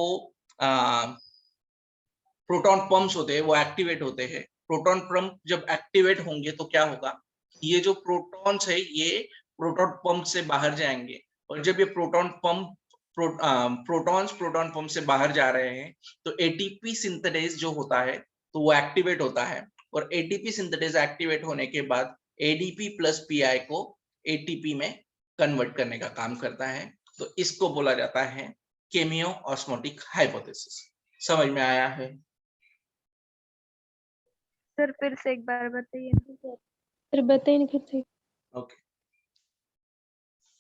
प्रोटॉन पंप्स होते हैं वो एक्टिवेट होते हैं। प्रोटॉन पंप जब एक्टिवेट होंगे तो क्या होगा, ये जो प्रोटॉन्स है ये प्रोटॉन पंप से बाहर जाएंगे, और जब ये प्रोटॉन पंप से बाहर जा रहे हैं तो एटीपी सिंथेटेज जो होता है तो वो एक्टिवेट होता है, और एटीपी सिंथेटेज एक्टिवेट होने के बाद एडीपी प्लस पीआई को एटीपी में कन्वर्ट करने का काम करता है। तो इसको बोला जाता है केमियोस्मोटिक हाइपोथेसिस। समझ में आया है?
सर फिर से एक बार बताइए।
फिर बताइए नहीं फिर से।
ओके,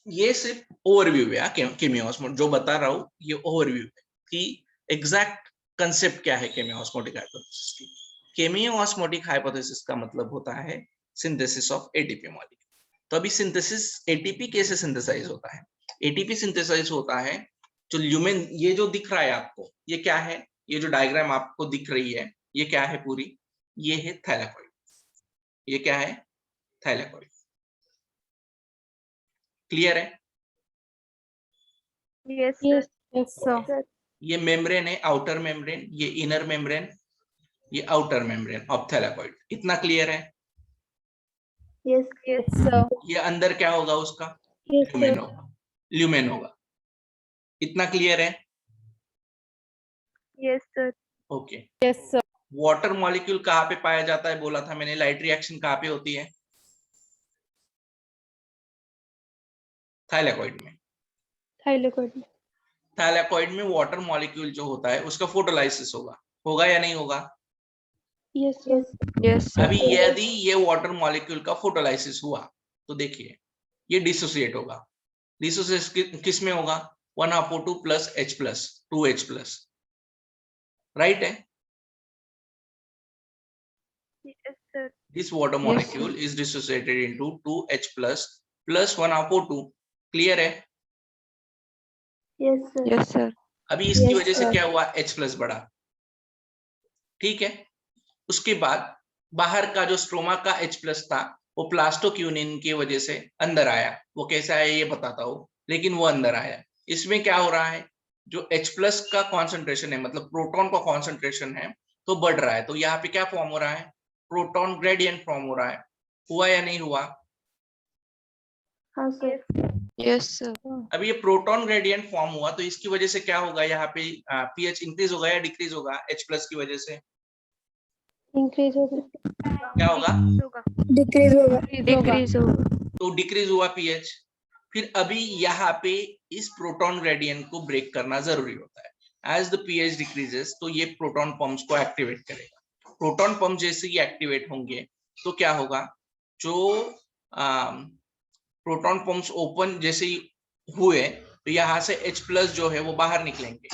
ये सिर्फ ओवरव्यू है केमियोस्मोटिक, जो बता रहा हूँ ये ओवरव्यू है कि एग्जैक्ट कंसेप्ट क्या है केमियोस्मोटिक हाइपोथेसिस की। केमियोस्मोटिक हाइपोथेसिस का मतलब होता है सिंथेसिस ऑफ एटीपी मॉलिक्यूल। तो अभी सिंथेसिस, एटीपी कैसे सिंथेसाइज होता है? एटीपी सिंथेसाइज होता है जो ल्यूमेन, ये जो दिख रहा है आपको, ये क्या है, ये जो डायग्राम आपको दिख रही है ये क्या है पूरी, ये है थैलाकोइड। ये क्या है, थैलाकोइड। क्लियर है?
Yes sir.
Yes sir.
ये मेम्ब्रेन है, आउटर मेम्ब्रेन, ये इनर मेम्ब्रेन, ये आउटर मेम्ब्रेन ऑफ थैलाकोइड। इतना क्लियर है?
Yes
yes
sir.
ये अंदर क्या होगा उसका,
यस
ल्यूमेन
सर।
होगा, ल्यूमेन होगा। इतना क्लियर है?
Yes sir.
Okay.
Yes sir.
Water molecule कहाँ पे पाया जाता है बोला था मैंने, लाइट रिएक्शन कहाँ पे होती है, थाइलेकोइड में।
थाइलेकोइड में।
थाइलेकोइड में वाटर मॉलिक्यूल जो होता है उसका फोटोलाइसिस होगा, होगा या नहीं होगा?
Yes sir.
Yes sir.
अभी यदि ये वाटर मॉलिक्यूल का फोटोलाइसिस हुआ तो देखिए ये डिसोसिएट होगा। डिसोसिएट किस में होगा, 1-2 प्लस H+, 2H+, राइट है?
Yes sir.
This water molecule is dissociated into 2H+ plus 1-2। Clear है?
Yes sir.
Yes sir.
अभी इसकी
Yes,
वजह से
sir.
क्या हुआ, H+ बढ़ा, ठीक है। उसके बाद बाहर का जो स्ट्रोमा का H+ था वो प्लास्टोक्यूनिन की वजह से अंदर आया। वो कैसे आया ये बताता हूँ, लेकिन वो अंदर आया। इसमें क्या हो रहा है, जो H+ का कॉन्सेंट्रेशन है, मतलब प्रोटॉन का कॉन्सेंट्रेशन है तो बढ़ रहा है। तो यहाँ पे क्या फॉर्म हो रहा है, प्रोटॉन ग्रेडियंट फॉर्म हो रहा है। हुआ या नहीं हुआ?
हाँ सर।
Yes sir.
अब ये प्रोटॉन ग्रेडियंट फॉर्म हुआ तो इसकी वजह से क्या होगा, यहाँ पे पीएच इंक्रीज होगा या डिक्रीज होगा H+ की वजह से?
इंक्रीज होगा।
क्या होगा?
डिक्रीज होगा।
डिक्रीज होगा।
तो डिक्रीज हुआ पीएच। फिर अभी यहाँ पे इस प्रोटॉन ग्रेडियंट को ब्रेक करना जरूरी होता है। एज द पीएच डिक्रीजेस तो ये प्रोटॉन पंप्स को एक्टिवेट करेगा। प्रोटॉन पंप जैसे ही एक्टिवेट होंगे तो क्या होगा, जो प्रोटॉन पंप्स ओपन जैसे ही हुए तो यहाँ से H+ जो है वो बाहर निकलेंगे।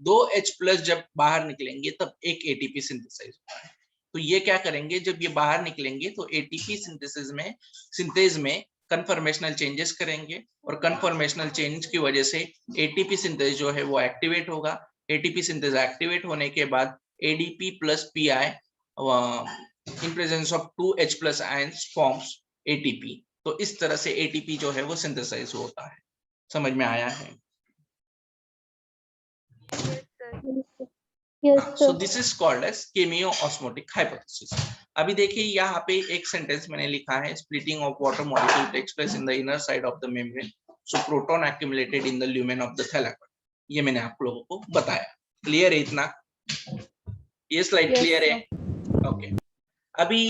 2 H+ जब बाहर निकलेंगे तब एक एटीपी सिंथेसाइज होता है। तो ये क्या करेंगे, जब ये बाहर निकलेंगे तो एटीपी सिंथेसिस में कन्फर्मेशनल चेंजेस करेंगे और कन्फर्मेशनल चेंज की वजह से एटीपी सिंथेस जो है वो एक्टिवेट होगा। एटीपी सिंथेस एक्टिवेट होने के बाद ADP plus pi in presence of 2H+ ions forms ATP. तो इस तरह से एटीपी जो है वो सिंथेसाइज होता है। समझ में आया है? So this is called as chemiosmotic hypothesis. अभी देखिए यहाँ पे एक सेंटेंस मैंने लिखा है, splitting of water molecule takes place in the inner side of the membrane, so proton accumulated in the lumen of the thylakoid. ये मैंने आप लोगों को बताया। क्लियर है इतना? ये स्लाइड क्लियर है? ओके। अभी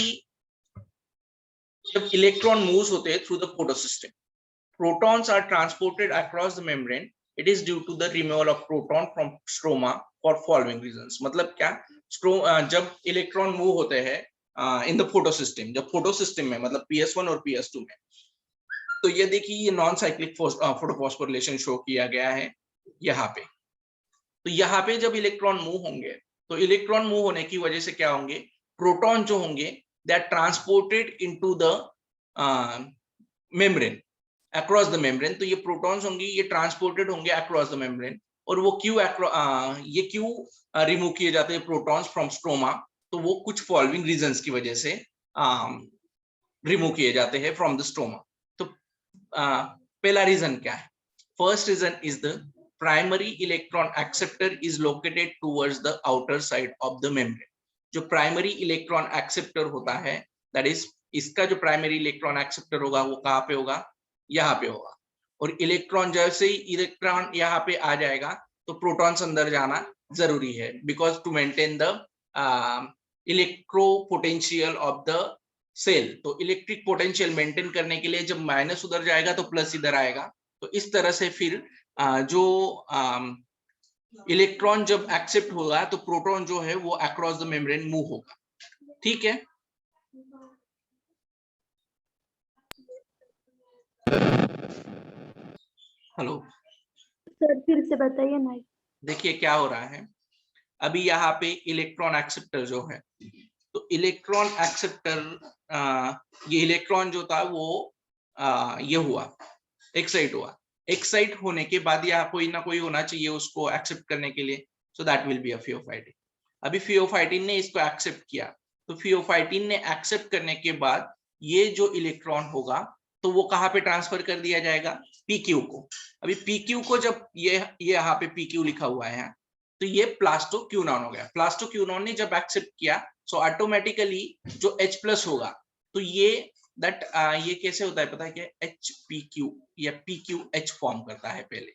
जब इलेक्ट्रॉन मूव्स होते हैं through the photosystem, protons are transported across the membrane. It is due to the removal of proton from stroma for following reasons. मतलब क्या? जब इलेक्ट्रॉन मूव होते हैं इन द फोटोसिस्टम, जब फोटोसिस्टम में मतलब PS1 और PS2 में, तो ये देखिए ये नॉन साइक्लिक फोटोफॉस्फोरिलेशन शो किया गया है यहाँ पे। तो यहाँ पे जब इलेक्ट्रॉन मूव होंगे तो इलेक्ट्रॉन मूव होने की वजह से क्या होंगे, प्रोटॉन जो होंगे they are transported into the membrane, across the membrane. तो ये प्रोटॉन्स होंगे, ये ट्रांसपोर्टेड होंगे अक्रॉस द मेम्ब्रेन। और वो ये क्यों रिमूव किए जाते हैं प्रोटॉन्स फ्रॉम स्ट्रोमा, तो वो कुछ फॉलोइंग रीजंस की वजह से रिमूव किए जाते हैं फ्रॉम द स्ट्रोमा। तो पहला रीजन क्या है? First reason is the primary electron acceptor is located towards the outer side of the membrane. जो प्राइमरी इलेक्ट्रॉन एक्सेप्टर होता है, दैट इज इसका जो प्राइमरी इलेक्ट्रॉन एक्सेप्टर होगा वो कहाँ पे होगा? यहाँ पे होगा। और इलेक्ट्रॉन जैसे ही इलेक्ट्रॉन यहाँ पे आ जाएगा तो प्रोटॉन्स अंदर जाना जरूरी है, because to maintain the electro potential of the cell. तो इलेक्ट्रिक पोटेंशियल मेंटेन करने के लिए जब माइनस उधर जाएगा तो प्लस इधर आएगा। तो इस तरह से फिर जो इलेक्ट्रॉन जब एक्सेप्ट होगा तो प्रोटॉन जो है वो अक्रॉस द मेम्ब्रेन मूव होगा। ठीक है? हेलो
सर फिर से बताइए ना।
देखिए क्या हो रहा है, अभी यहाँ पे इलेक्ट्रॉन एक्सेप्टर जो है, तो इलेक्ट्रॉन एक्सेप्टर ये इलेक्ट्रॉन जो था वो ये हुआ, एक्साइट हुआ। एक्साइट होने के बाद यहाँ कोई ना कोई होना चाहिए उसको एक्सेप्ट करने के लिए, सो that will be a pheophytin. अभी फियोफाइटिन ने इसको एक्सेप्ट किया, तो फियोफाइटिन ने एक्सेप्ट करने के बाद ये जो इलेक्ट्रॉन होगा तो वो कहाँ पे ट्रांसफर कर दिया जाएगा? PQ को। अभी PQ को जब ये यहाँ पे PQ लिखा हुआ है तो ये प्लास्टोक्यूनॉन हो गया। प्लास्टोक्यूनॉन ने जब एक्सेप्ट किया सो ऑटोमेटिकली जो H+ होगा, तो ये ये कैसे होता है पता है क्या? HPQ या PQH फॉर्म करता है पहले।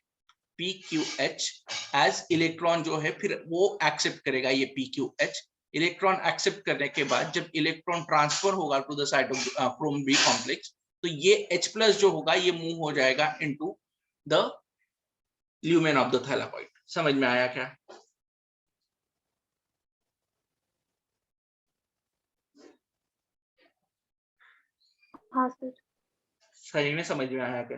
PQH एज इलेक्ट्रॉन जो है फिर वो एक्सेप्ट करेगा ये PQH। इलेक्ट्रॉन एक्सेप्ट करने के बाद जब इलेक्ट्रॉन ट्रांसफर होगा to the side of chrome B complex, तो ये H+ जो होगा ये मूव हो जाएगा into the lumen of the thylakoid. समझ में आया क्या?
हाँ सर।
सही में समझ में आया क्या?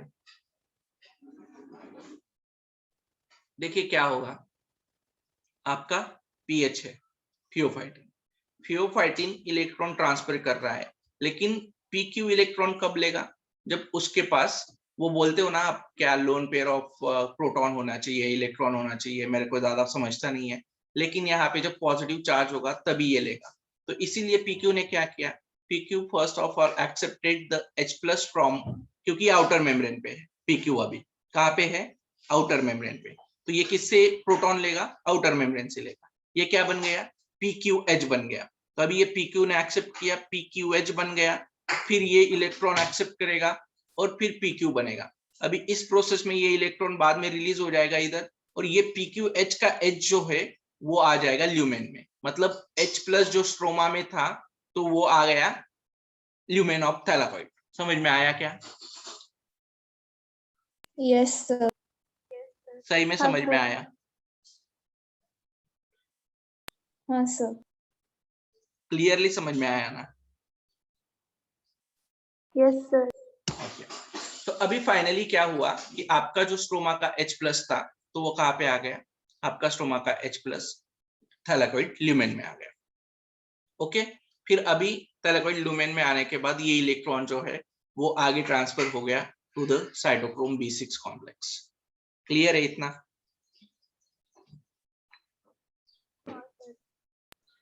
देखिए क्या होगा, आपका पीएच है फियोफाइटिन। फियोफाइटिन इलेक्ट्रॉन ट्रांसफर कर रहा है, लेकिन PQ इलेक्ट्रॉन कब लेगा? जब उसके पास वो बोलते हो ना आप क्या लोन पेयर ऑफ प्रोटॉन होना चाहिए, इलेक्ट्रॉन होना चाहिए, मेरे को ज्यादा समझता नहीं है, लेकिन यहाँ पे जब पॉजिटिव चार्ज होगा तभी ये लेगा। तो इसीलिए PQ ने क्या किया? PQ first of all accepted the H+ from, क्योंकि आउटर मेम्ब्रेन पे है PQ, अभी कहाँ पे है? आउटर मेम्ब्रेन पे। तो ये किससे प्रोटॉन लेगा? आउटर मेम्ब्रेन से लेगा। ये क्या बन गया? PQH बन गया। तो अभी ये PQ ने एक्सेप्ट किया, PQH बन गया, फिर ये इलेक्ट्रॉन एक्सेप्ट करेगा और फिर PQ बनेगा। अभी इस प्रोसेस में ये इलेक्ट्रॉन बाद में रिलीज हो जाएगा इधर, और ये PQH का H जो है वो आ जाएगा ल्यूमेन में। मतलब H+ जो स्ट्रोमा में था तो वो आ गया ल्यूमेन ऑफ थैलाकॉइड। समझ में आया क्या?
Yes sir.
सही में समझ में आया?
हाँ सर।
क्लियरली समझ में आया ना?
Yes sir.
तो अभी फाइनली क्या हुआ कि आपका जो स्ट्रोमा का H+ था तो वो कहाँ पे आ गया? आपका स्ट्रोमा का H+ थैलाकॉइड ल्यूमेन में आ गया। ओके, फिर अभी थैलाकॉइड ल्यूमेन में आने के बाद ये इलेक्ट्रॉन जो है वो आगे ट्रांसफर हो गया to the cytochrome B6 complex. Clear है इतना?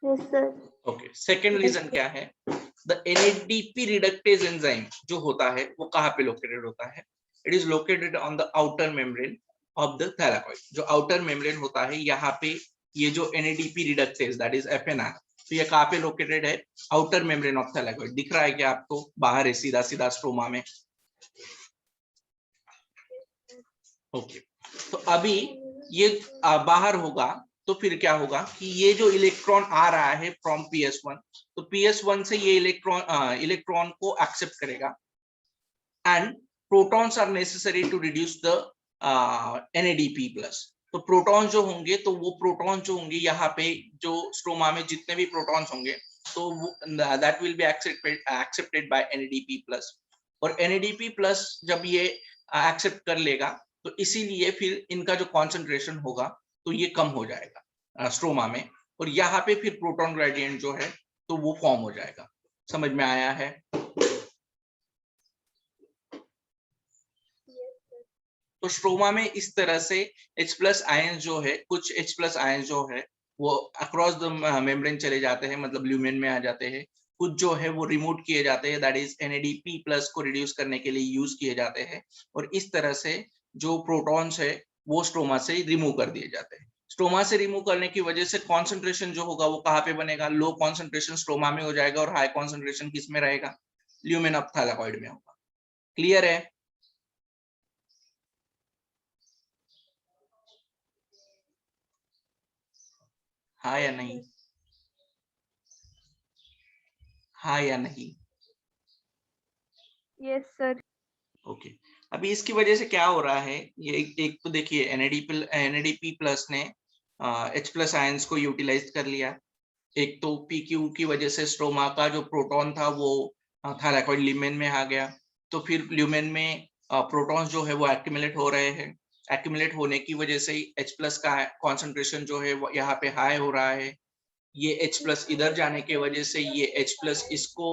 Yes sir.
Okay, second reason क्या है? द NADP रिडक्टेज एंजाइम जो होता है वो कहाँ पे लोकेटेड होता है? It is located on the outer membrane of the thylakoid. जो आउटर मेम्ब्रेन होता है यहाँ पे ये जो NADP reductase that is FNR, तो ये कहाँ पे लोकेटेड है? Outer membrane of thylakoid. दिख रहा है क्या आपको? बाहर है सीधा सीधा स्ट्रोमा में। ओके, तो अभी ये बाहर होगा तो फिर क्या होगा कि ये जो इलेक्ट्रॉन आ रहा है फ्रॉम PS1, तो PS1 से ये इलेक्ट्रॉन को एक्सेप्ट करेगा and protons are necessary to reduce the NADP plus. तो प्रोटॉन्स जो होंगे तो वो प्रोटॉन्स जो होंगे यहाँ पे जो स्ट्रोमा में जितने भी प्रोटॉन्स होंगे तो that will be accepted by NADP plus. और NADP प्लस जब ये एक्सेप्ट कर लेगा तो इसीलिए फिर इनका जो कॉन्सेंट्रेशन होगा तो ये कम हो जाएगा स्ट्रोमा में, और यहाँ पे फिर प्रोटॉन ग्रेडियंट जो है तो वो फॉर्म हो जाएगा। समझ में आया है? तो स्ट्रोमा में इस तरह से H+ आयंस जो है, कुछ H+ आयंस जो है वो अक्रॉस द मेम्ब्रेन चले जाते हैं, मतलब ल्यूमेन में आ जाते हैं। कुछ जो है वो रिमूव किए जाते हैं, दैट इज NADP+ को रिड्यूस करने के लिए यूज किए जाते हैं, और इस तरह से जो प्रोटॉन्स है वो स्ट्रोमा से रिमूव कर दिए जाते हैं। स्ट्रोमा से रिमूव करने की वजह से कॉन्सेंट्रेशन जो होगा वो कहाँ पे बनेगा? लो कॉन्सेंट्रेशन स्ट्रोमा में हो जाएगा और हाई कॉन्सेंट्रेशन किस में रहेगा? ल्यूमेन ऑफ थैलेकॉइड में होगा। क्लियर है? हाँ या नहीं? हाँ या नहीं?
Yes sir.
ओके, अभी इसकी वजह से क्या हो रहा है? ये एक तो देखिए NADP+ ने H+ आयंस को यूटिलाइज कर लिया। एक तो PQ की वजह से स्ट्रोमा का जो प्रोटॉन था वो थैलेकॉइड ल्यूमेन में आ गया, तो फिर ल्यूमेन में प्रोटॉन्स जो है वो एक्यूमुलेट हो रहे हैं। एक्यूमुलेट होने की वजह से H+ का कॉन्सेंट्रेशन जो है वो यहाँ पे हाई हो रहा है। ये H+ इधर जाने की वजह से ये H+ इसको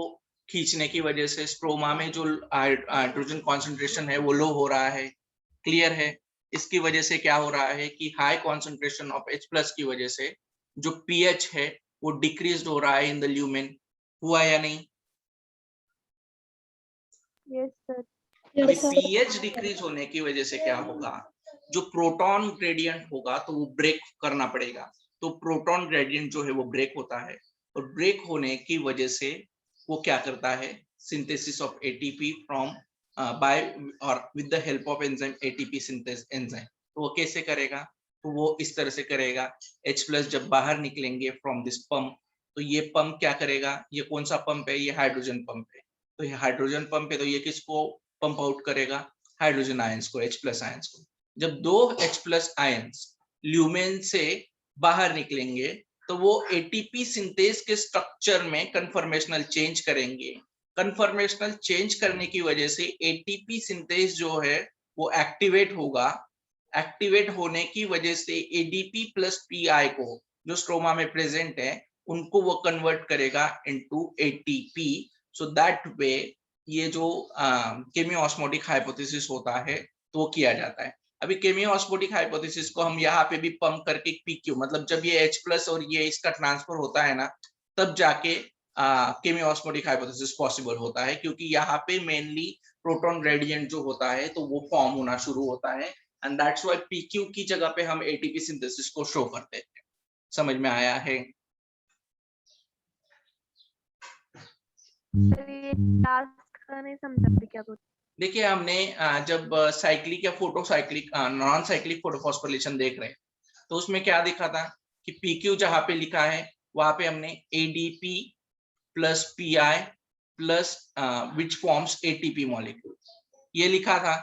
खींचने की वजह से स्ट्रोमा में जो हाइड्रोजन कॉन्सेंट्रेशन है वो लो हो रहा है। क्लियर है? इसकी वजह से क्या हो रहा है कि हाई कॉन्सेंट्रेशन ऑफ H+ की वजह से जो pH है वो डिक्रीज हो रहा है इन द ल्यूमेन। हुआ या नहीं?
Yes sir.
अभी pH डिक्रीज होने की वजह से क्या होगा? जो प्रोटॉन ग्रेडियंट होगा तो वो ब्रेक करना पड़ेगा, तो प्रोटॉन ग्रेडियंट जो है वो ब्रेक होता है, और ब्रेक होने की वजह से वो क्या करता है? Synthesis of ATP from by और with the help of enzyme ATP synthase enzyme. तो वो कैसे करेगा? तो वो इस तरह से करेगा। H+ जब बाहर निकलेंगे फ्रॉम दिस पंप, तो ये पंप क्या करेगा? ये कौन सा पंप है? ये हाइड्रोजन पंप है। तो ये हाइड्रोजन पंप है, तो ये किसको पंप आउट करेगा? हाइड्रोजन आयंस को, H+ आयंस को। जब दो H+ आयंस ल्यूमेन से बाहर निकलेंगे तो वो ATP सिंथेज के स्ट्रक्चर में कन्फर्मेशनल चेंज करेंगे। कन्फर्मेशनल चेंज करने की वजह से ATP सिंथेज जो है वो एक्टिवेट होगा। एक्टिवेट होने की वजह से ADP + PI को जो स्ट्रोमा में प्रेजेंट है उनको वो कन्वर्ट करेगा into ATP। So that way ये जो केमियोस्मोटिक हाइपोथेसिस होता है तो वो किया जाता है। अभी केमियोस्मोटिक हाइपोथेसिस को हम यहाँ पे भी पंप करके PQ, मतलब जब ये H+ और ये इसका ट्रांसफर होता है ना, तब जाके केमियोस्मोटिक हाइपोथेसिस पॉसिबल होता है, क्योंकि यहाँ पे मेनली प्रोटॉन ग्रेडियंट जो होता है तो वो फॉर्म होना शुरू होता है, एंड दैट्स व्हाई PQ की जगह पे हम ATP सिंथेसिस को शो करते हैं। समझ में आया है?
सर ये टास्क का नहीं समझा भी क्या बोलते?
देखिए, हमने जब साइक्लिक या फोटोसाइक्लिक नॉन साइक्लिक फोटोफॉस्फोरिलेशन देख रहे हैं तो उसमें क्या दिखा था कि PQ जहाँ पे लिखा है वहां पे हमने ADP + PI + which forms ATP molecule ये लिखा था।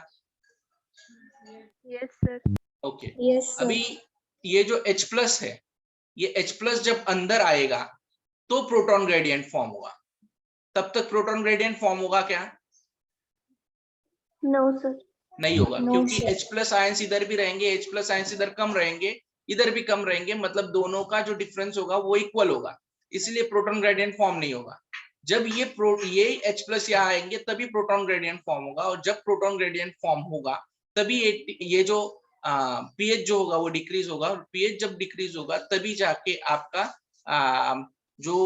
Yes sir.
ओके,
यस
अभी ये जो H+ है, ये H+ जब अंदर आएगा तो प्रोटॉन ग्रेडियंट फॉर्म होगा। तब तक प्रोटॉन ग्रेडियंट फॉर्म होगा क्या?
No sir.
नहीं होगा,
No,
क्योंकि
sir.
H+ आयंस इधर भी रहेंगे, H+ आयंस इधर कम रहेंगे, इधर भी कम रहेंगे, मतलब दोनों का जो डिफरेंस होगा वो इक्वल होगा, इसलिए प्रोटॉन ग्रेडियंट फॉर्म नहीं होगा। जब ये H प्लस यहाँ आएंगे तभी प्रोटॉन ग्रेडियंट फॉर्म होगा, और जब प्रोटॉन ग्रेडियंट फॉर्म होगा तभी ये जो पीएच जो होगा वो डिक्रीज होगा, और पीएच जब डिक्रीज होगा तभी जाके आपका जो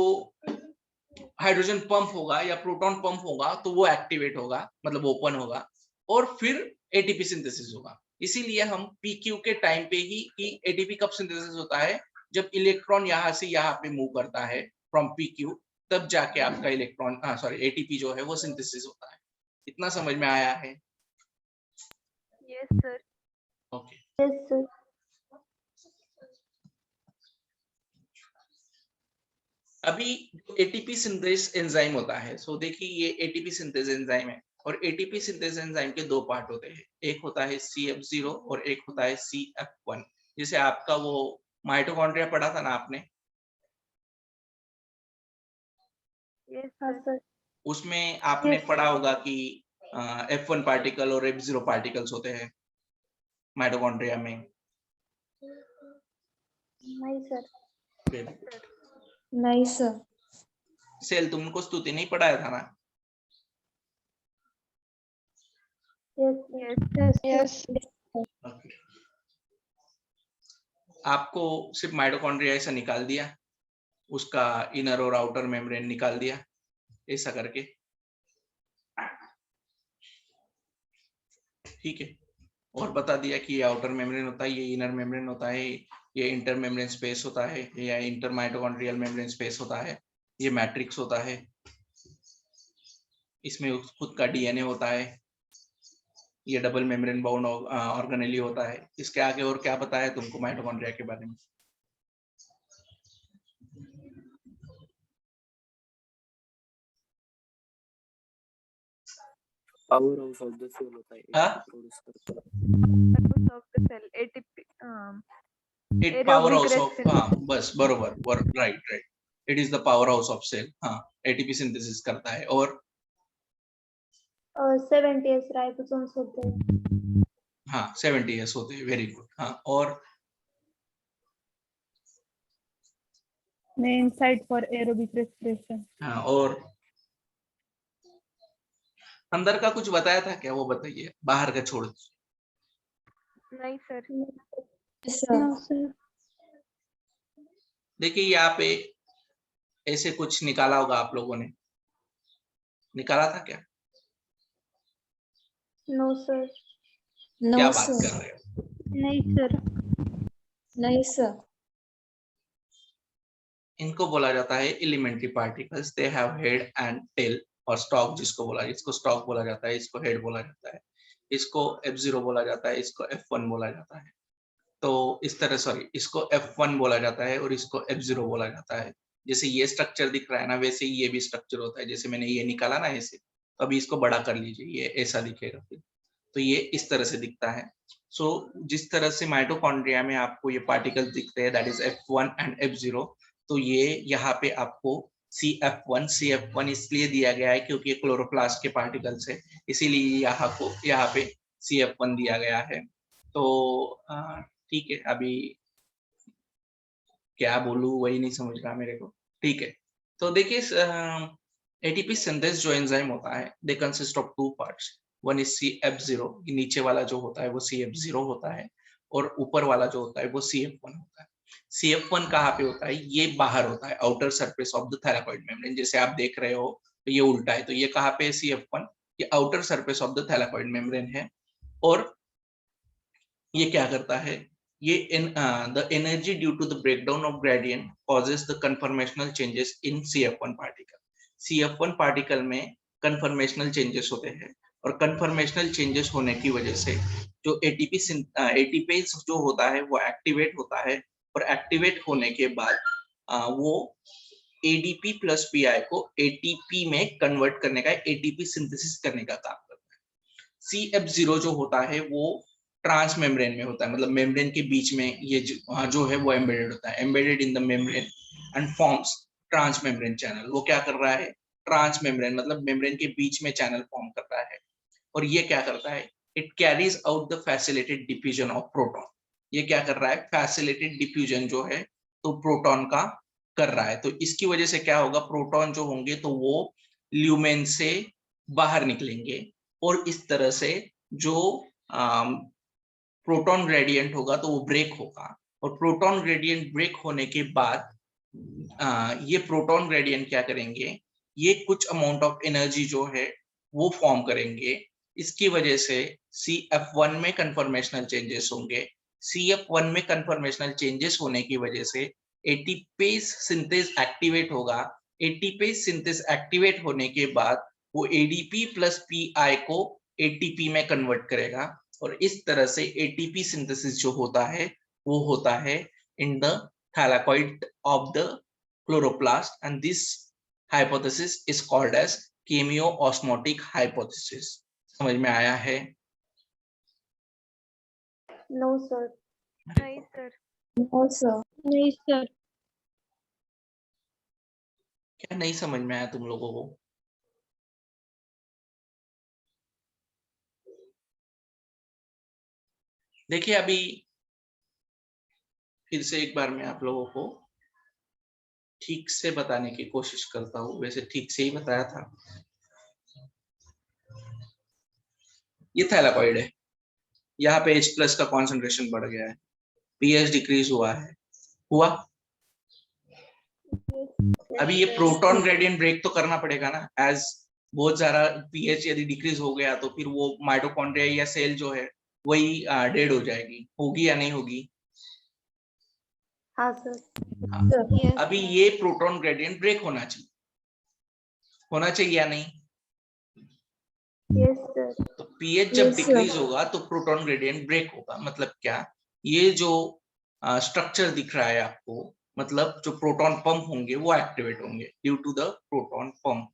हाइड्रोजन पंप होगा या प्रोटॉन पंप होगा तो वो एक्टिवेट होगा, मतलब ओपन होगा, और फिर एटीपी सिंथेसिस होगा। इसीलिए हम पीक्यू के टाइम पे ही कि एटीपी कब सिंथेसिस होता है, जब इलेक्ट्रॉन यहाँ से यहाँ पे मूव करता है फ्रॉम पीक्यू, तब जाके आपका इलेक्ट्रॉन एटीपी जो है वो सिंथेसिस होता है। इतना समझ में आया है?
Yes sir.
Okay.
Yes sir.
अभी एटीपी सिंथेस एंजाइम होता है, सो देखिए ये एटीपी सिंथेस एंजाइम है, और एटीपी सिंथेस एंजाइम के दो पार्ट होते हैं, एक होता है CF0 और एक होता है CF1। जैसे आपका वो माइटोकॉन्ड्रिया पढ़ा था ना आपने,
यस
हाँ
सर।
सर।
उसमें आपने पढ़ा होगा कि F1 पार्टिकल और F0 पार्टिकल्स होते हैं माइटोकॉन्ड्रिया में।
नहीं सर।
नहीं सर।
सेल तुमको स्तुति नहीं पढ़ाया था ना?
Yes
yes.
Okay. आपको सिर्फ माइटोकॉन्ड्रिया ऐसा निकाल दिया, उसका इनर और आउटर मेम्ब्रेन निकाल दिया ऐसा करके, ठीक है, और बता दिया कि ये आउटर मेम्ब्रेन होता है, ये इनर मेम्ब्रेन होता है, ये इंटर मेम्ब्रेन स्पेस होता है, या इंटर माइटोकॉन्ड्रियल मेम्ब्रेन स्पेस होता है, ये मैट्रिक्स होता है, इसमें खुद का डीएनए होता है, ये डबल मेम्ब्रेन बाउंड ऑर्गेनेली होता है। इसके आगे और क्या बताया तुमको माइटोकॉन्ड्रिया के बारे में?
Power house of the cell होता है,
हाँ?
प्रोड्यूस करता है।
Purpose of the cell, ATP,
it power
aerobic
house of,
respiration.
बस बरोबर, right, it is the power house of cell. ATP synthesis करता है, और
70s राइबोसोम्स होते हैं।
70s होते हैं, वेरी गुड। और
Main site for aerobic respiration.
और अंदर का कुछ बताया था क्या, वो बताइए, बाहर का छोड़ दीजिए।
नहीं सर।
No sir.
देखिए यहाँ पे ऐसे कुछ निकाला होगा आप लोगों ने, निकाला था क्या?
No sir.
क्या बात कर रहे हो?
नहीं सर।
नहीं सर।
इनको बोला जाता है elementary particles, they have head and tail, और स्टॉक जिसको बोला, इसको स्टॉक बोला जाता है, इसको हेड बोला जाता है, इसको F0 बोला जाता है, इसको F1 बोला जाता है। तो इस तरह, सॉरी, इसको F1 बोला जाता है और इसको F0 बोला जाता है। जैसे ये स्ट्रक्चर दिख रहा है ना, वैसे ही ये भी स्ट्रक्चर होता है। जैसे मैंने ये निकाला ना ऐसे, तो अभी इसको बड़ा कर लीजिए, ये ऐसा दिखेगा फिर, तो ये इस तरह से दिखता है। सो जिस तरह से माइटोकॉन्ड्रिया में आपको ये पार्टिकल दिखते हैं, that is F1 and F0, तो ये यहाँ पे आपको CF1 इसलिए दिया गया है क्योंकि ये क्लोरोप्लास्ट के पार्टिकल्स है, इसीलिए यहाँ पे CF1 दिया गया है। तो ठीक है, अभी क्या बोलूं वही नहीं समझ रहा मेरे को, ठीक है। तो देखिए एटीपी सिंथेस जो एंजाइम होता है, they consist of two parts, one is CF0, नीचे वाला जो होता है वो CF0 होता है, और ऊपर वाला जो होता है वो CF1 होता है। CF1 कहाँ पे होता है? ये बाहर होता है, outer surface of the thylakoid membrane. जैसे आप देख रहे हो तो ये उल्टा है, तो ये कहाँ पे है CF1? ये outer surface of the thylakoid membrane है। और ये क्या करता है? ये the energy due to the breakdown of gradient causes the conformational changes in CF1 particle. CF1 particle में conformational changes होते हैं, और conformational changes होने की वजह से जो ATP जो होता है वो एक्टिवेट होता है, और एक्टिवेट होने के बाद वो ADP प्लस PI को ATP में कन्वर्ट करने का, ATP सिंथेसिस करने का काम करता है। CF0 जो होता है वो ट्रांस मेम्ब्रेन में होता है, मतलब मेम्ब्रेन के बीच में ये जो है वो एम्बेडेड होता है, embedded in the membrane and forms trans membrane channel. वो क्या कर रहा है? ट्रांस मेम्ब्रेन मतलब मेम्ब्रेन के बीच में चैनल फॉर्म कर रहा है, और ये क्या करता है? It carries out the facilitated diffusion of proton. ये क्या कर रहा है? फैसिलिटेड डिफ्यूजन जो है तो प्रोटॉन का कर रहा है। तो इसकी वजह से क्या होगा, प्रोटॉन जो होंगे तो वो ल्यूमेन से बाहर निकलेंगे और इस तरह से जो प्रोटॉन ग्रेडियंट होगा तो वो ब्रेक होगा। और प्रोटॉन ग्रेडियंट ब्रेक होने के बाद ये प्रोटॉन ग्रेडियंट क्या करेंगे, ये कुछ अमाउंट ऑफ एनर्जी जो है वो फॉर्म करेंगे। इसकी वजह से CF1 में कन्फर्मेशनल चेंजेस होंगे। CF1 में कन्फर्मेशनल चेंजेस होने की वजह से एटीपेज सिंथेस एक्टिवेट होगा। एटीपेज सिंथेस एक्टिवेट होने के बाद वो ADP प्लस PI को ATP में कन्वर्ट करेगा और इस तरह से ATP सिंथेसिस जो होता है वो होता है in the thylakoid of the chloroplast, and this hypothesis is called as chemiosmotic hypothesis. समझ में आया है?
No sir.
नहीं सर।
No, sir.
नहीं सर।
क्या नहीं समझ में आया तुम लोगों को? देखिए अभी फिर से एक बार मैं आप लोगों को ठीक से बताने की कोशिश करता हूँ। वैसे ठीक से ही बताया था। ये थैलाकॉइड है, यहाँ पे H+ का कॉन्सेंट्रेशन बढ़ गया है, pH डिक्रीज हुआ है, हुआ। अभी ये प्रोटॉन ग्रेडियंट ब्रेक तो करना पड़ेगा ना, एज बहुत सारा pH यदि डिक्रीज हो गया तो फिर वो माइटोकॉन्ड्रिया या सेल जो है वही डेड हो जाएगी, होगी या नहीं होगी?
हाँ सर।
Yes,
अभी
sir.
ये प्रोटॉन ग्रेडियंट ब्रेक होना चाहिए, होना चाहिए या नहीं?
Yes sir.
तो pH जब
Yes, sir.
डिक्रीज होगा तो प्रोटॉन ग्रेडियंट ब्रेक होगा। मतलब क्या, ये जो स्ट्रक्चर दिख रहा है आपको, मतलब जो प्रोटॉन पंप होंगे वो एक्टिवेट होंगे due to the proton pump.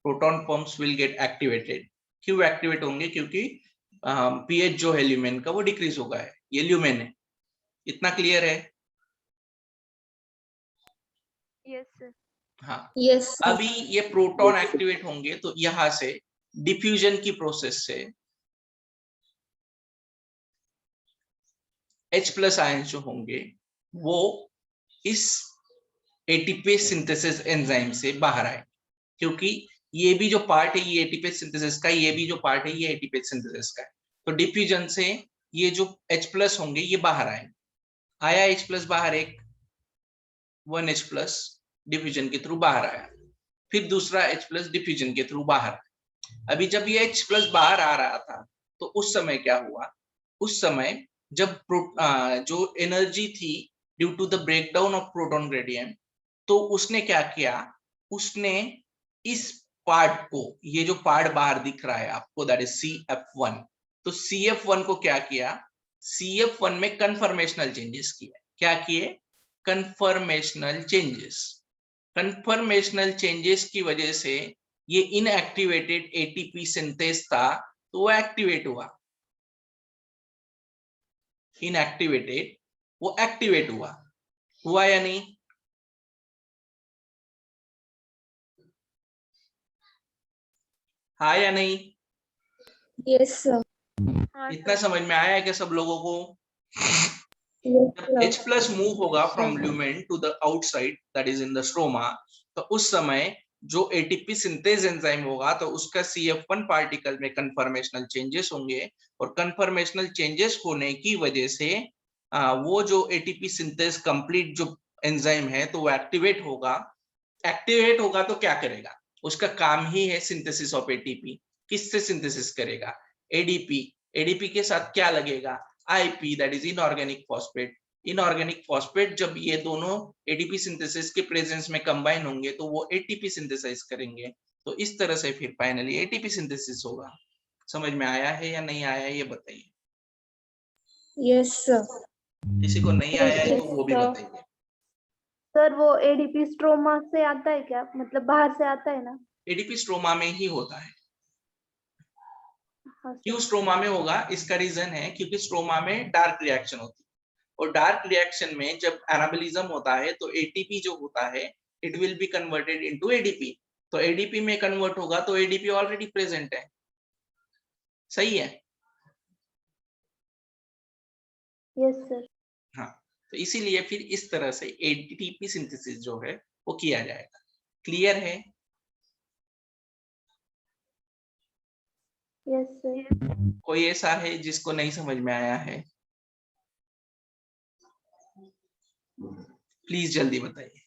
Proton pumps will get activated. क्यों एक्टिवेट होंगे? क्योंकि pH जो है ल्यूमेन का वो डिक्रीज होगा है, ये ल्यूमेन है। इतना क्लियर है?
Yes, sir.
हाँ।
Yes, sir.
अभी ये प्रोटॉन एक्टिवेट होंगे तो यहां से डिफ्यूजन की प्रोसेस से H+ आयंस जो होंगे वो इस एटीपेज सिंथेसिस एंजाइम से बाहर आए, क्योंकि ये भी जो पार्ट है ये एटीपेज सिंथेसिस का, ये भी जो पार्ट है ये एटीपेज सिंथेसिस का है। तो डिफ्यूजन से ये जो H+ होंगे ये बाहर आए। आया H+ बाहर, एक 1H+ डिफ्यूजन के थ्रू बाहर आया, फिर दूसरा H+ डिफ्यूजन के थ्रू बाहर। अभी जब ये H+ बाहर आ रहा था तो उस समय क्या हुआ, उस समय जब जो एनर्जी थी due to the breakdown of proton gradient, तो उसने क्या किया, उसने इस पार्ट को, ये जो पार्ट बाहर दिख रहा है आपको दैट इज CF1, तो CF1 को क्या किया, CF1 में कन्फर्मेशनल चेंजेस किए। क्या किए? Conformational changes. कन्फर्मेशनल चेंजेस की वजह से ये इनएक्टिवेटेड ATP सिंथेस था तो वो एक्टिवेट हुआ, इनएक्टिवेटेड वो एक्टिवेट हुआ। हुआ या नहीं? हाँ या नहीं?
Yes, sir.
हाँ
इतना
सर।
समझ में आया है क्या सब लोगों को?
Yes,
जब
sir.
H+ मूव होगा from lumen to the outside that is in the stroma, तो उस समय जो ATP सिंथेज एंजाइम होगा तो उसका CF1 पार्टिकल में कन्फर्मेशनल चेंजेस होंगे, और कन्फर्मेशनल चेंजेस होने की वजह से वो जो ATP सिंथेज कंप्लीट जो एंजाइम है तो वो एक्टिवेट होगा। एक्टिवेट होगा तो क्या करेगा, उसका काम ही है सिंथेसिस ऑफ ATP। किससे सिंथेसिस करेगा? ADP। ADP के साथ क्या लगेगा? IP that is inorganic phosphate. Inorganic phosphate जब ये दोनों ADP सिंथेसिस के प्रेजेंस में कंबाइन होंगे तो वो ATP सिंथेसाइज करेंगे। तो इस तरह से फिर फाइनली ATP सिंथेसिस होगा। समझ में आया है या नहीं आया है ये बताइए।
Yes, sir.
किसी को नहीं आया है तो वो भी
Yes,
बताइए।
सर वो ADP स्ट्रोमा से आता है क्या, मतलब बाहर से आता है ना?
ADP स्ट्रोमा में ही होता है।
हाँ
क्यों
सर।
स्ट्रोमा में होगा? इसका रीजन है क्योंकि स्ट्रोमा में डार्क रिएक्शन होती है, और डार्क रिएक्शन में जब एनाबॉलिज्म होता है तो ATP जो होता है it will be converted into ADP। तो ADP में कन्वर्ट होगा तो ADP ऑलरेडी प्रेजेंट है। सही है?
Yes sir.
हाँ, तो इसीलिए फिर इस तरह से एटीपी सिंथेसिस जो है वो किया जाएगा। क्लियर है?
Yes sir.
कोई ऐसा है जिसको नहीं समझ में आया है? प्लीज जल्दी बताइए।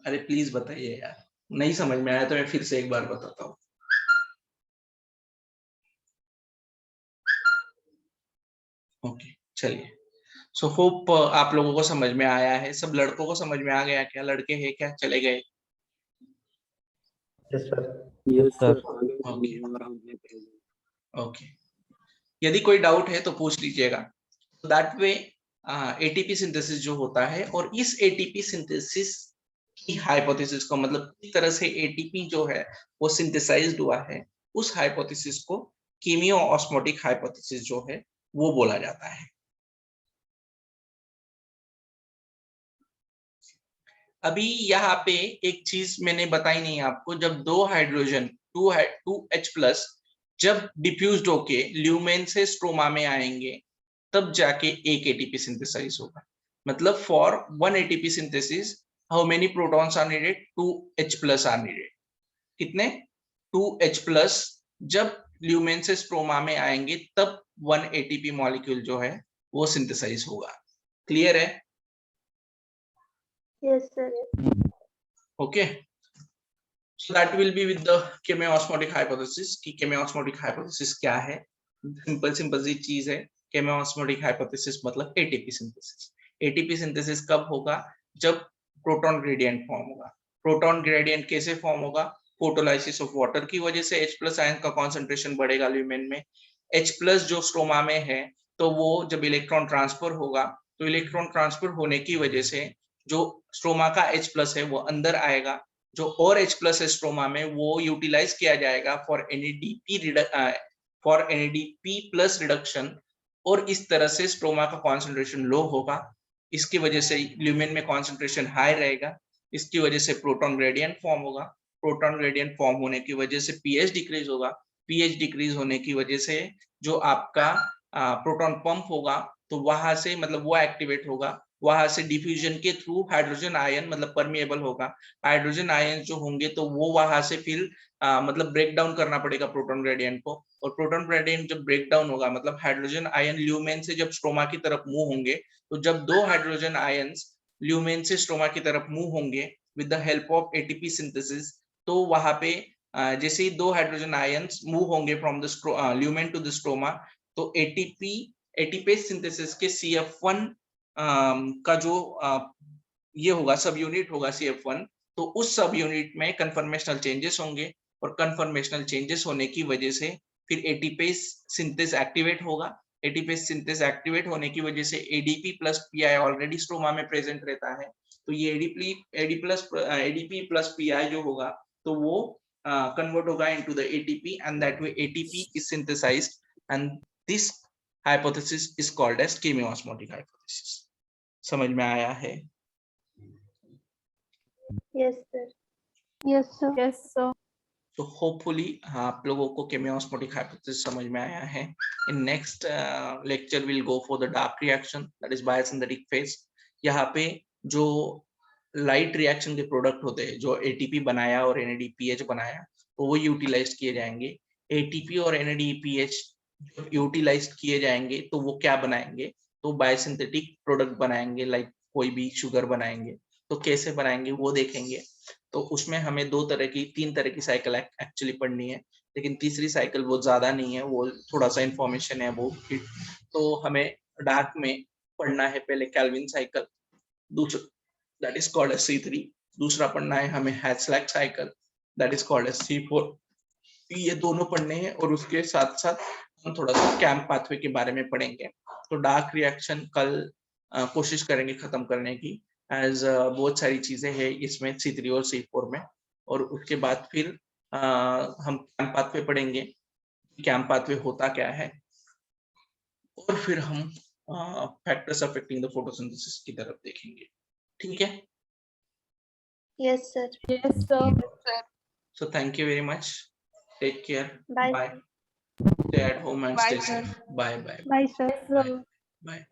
अरे प्लीज बताइए यार, नहीं समझ में आया तो मैं फिर से एक बार बताता हूँ। ओके चलिए, सो होप आप लोगों को समझ में आया है। सब लड़कों को समझ में आ गया क्या? लड़के हैं क्या? चले गए?
Yes sir.
Yes sir.
Okay okay, यदि कोई डाउट है तो पूछ लीजिएगा। दैट वे एटीपी सिंथेसिस जो होता है, और इस एटीपी सिंथेसिस की हाइपोथेसिस को, मतलब किस तरह से एटीपी जो है वो सिंथेसाइज्ड हुआ है, उस हाइपोथेसिस को कीमियो ऑस्मोटिक हाइपोथेसिस जो है वो बोला जाता है। अभी यहाँ पे एक चीज मैंने बताई नहीं आपको, जब दो हाइड्रोजन 2H+ जब डिफ्यूज्ड होके ल्यूमेन से स्ट्रोमा में आएंगे तब जाके एक एटीपी सिंथेसाइज होगा। मतलब for 1 ATP synthesis how many protons are needed? 2H+ are needed. कितने? 2H+ जब ल्यूमेन से स्ट्रोमा में आएंगे तब 1 एटीपी मॉलिक्यूल जो है वो सिंथेसाइज होगा। क्लियर है?
Yes sir.
Okay, so that will be with the chemiosmotic hypothesis। कि chemiosmotic hypothesis क्या है? सिंपल सी चीज है। chemiosmotic hypothesis मतलब एटीपी सिंथेसिस। एटीपी सिंथेसिस कब होगा? जब प्रोटॉन ग्रेडियंट फॉर्म होगा। प्रोटॉन ग्रेडियंट कैसे फॉर्म होगा? फोटोलाइसिस ऑफ वाटर की वजह से H+ आयन का कॉन्सेंट्रेशन बढ़ेगा ल्यूमेन में। H+ जो स्ट्रोमा में है, तो वो जब इलेक्ट्रॉन ट्रांसफर होगा, तो इलेक्ट्रॉन ट्रांसफर होने की वजह से जो स्ट्रोमा का H+ है वो अंदर आएगा। जो और H+ है स्ट्रोमा में वो यूटिलाइज किया जाएगा फॉर NADP प्लस रिडक्शन, और इस तरह से स्ट्रोमा का कॉन्सेंट्रेशन लो होगा। इसकी वजह से ल्यूमेन में कॉन्सेंट्रेशन हाई रहेगा। इसकी वजह से प्रोटॉन ग्रेडियंट फॉर्म होगा। प्रोटॉन ग्रेडियंट फॉर्म होने की वजह से पीएच डिक्रीज होगा। पीएच डिक्रीज होने की वजह से जो आपका प्रोटॉन पंप होगा, तो वहां से मतलब वो एक्टिवेट होगा। वहां से डिफ्यूजन के थ्रू हाइड्रोजन आयन मतलब परमिएबल होगा। हाइड्रोजन आयन जो होंगे तो वो वहां से फिर मतलब ब्रेक डाउन करना पड़ेगा प्रोटॉन ग्रेडियंट को। और प्रोटॉन ग्रेडियंट जब ब्रेक डाउन होगा, मतलब हाइड्रोजन आयन ल्यूमेन से जब स्ट्रोमा की तरफ मूव होंगे, तो जब दो हाइड्रोजन आयंस ल्यूमेन से स्ट्रोमा की तरफ मूव होंगे with the help of ATP synthesis, तो वहां पे जैसे ही दो हाइड्रोजन आयंस मूव होंगे from the lumen to the stroma, तो एटीपेज सिंथेसिस के CF1 का जो ये होगा, सब यूनिट होगा CF1, तो उस सब यूनिट में कन्फर्मेशनल चेंजेस होंगे, और कन्फर्मेशनल चेंजेस होने की वजह से फिर एटीपेज सिंथेस एक्टिवेट होगा। एटीपेज सिंथेस एक्टिवेट होने की वजह से ADP plus PI already stroma में प्रेजेंट रहता है, तो ये ADP प्लस PI जो होगा तो वो कन्वर्ट होगा into the ATP, and that way ATP is synthesized, and this hypothesis is called as chemiosmotic hypothesis। समझ में आया है?
Yes sir.
Yes sir.
Yes sir.
तो होपफुली आप लोगों को chemiosmotic hypothesis समझ में आया है। In next lecture we'll go for the dark reaction, that is biosynthetic phase। यहाँ पे जो लाइट रिएक्शन के प्रोडक्ट होते हैं, जो ATP बनाया और NADPH बनाया, तो वो यूटिलाइज किए जाएंगे। ATP और NADPH यूटिलाइज किए जाएंगे तो वो क्या बनाएंगे? तो बायोसिंथेटिक प्रोडक्ट बनाएंगे, लाइक कोई भी शुगर बनाएंगे। तो कैसे बनाएंगे वो देखेंगे। तो उसमें हमें 3 तरह की साइकिल एक्चुअली पढ़नी है, लेकिन तीसरी साइकिल वो ज्यादा नहीं है, वो थोड़ा सा इंफॉर्मेशन है वो। तो हमें डार्क में पढ़ना है पहले कैल्विन साइकिल, दूसरा that is called as C3। दूसरा पढ़ना है हमें Hatch Slack cycle, that is called as C4। ये दोनों पढ़ने हैं, और उसके साथ साथ हम थोड़ा सा कैम्प पाथवे के बारे में पढ़ेंगे। तो डार्क रिएक्शन कल कोशिश करेंगे खत्म करने की, एज बहुत सारी चीजें हैं इसमें C3 और C4 में। और उसके बाद फिर हम कैम्प पाथवे पढ़ेंगे, कैम्प पाथवे होता क्या है, और फिर हम फैक्टर्स अफेक्टिंग द फोटोसिंथेसिस की तरफ देखेंगे। ठीक है?
Yes sir.
Yes sir.
So thank you very much. Take care.
Bye.
Bye. stay at home and
Bye,
stay
sir.
safe. Bye bye.
Bye, sir.
Bye. Bye.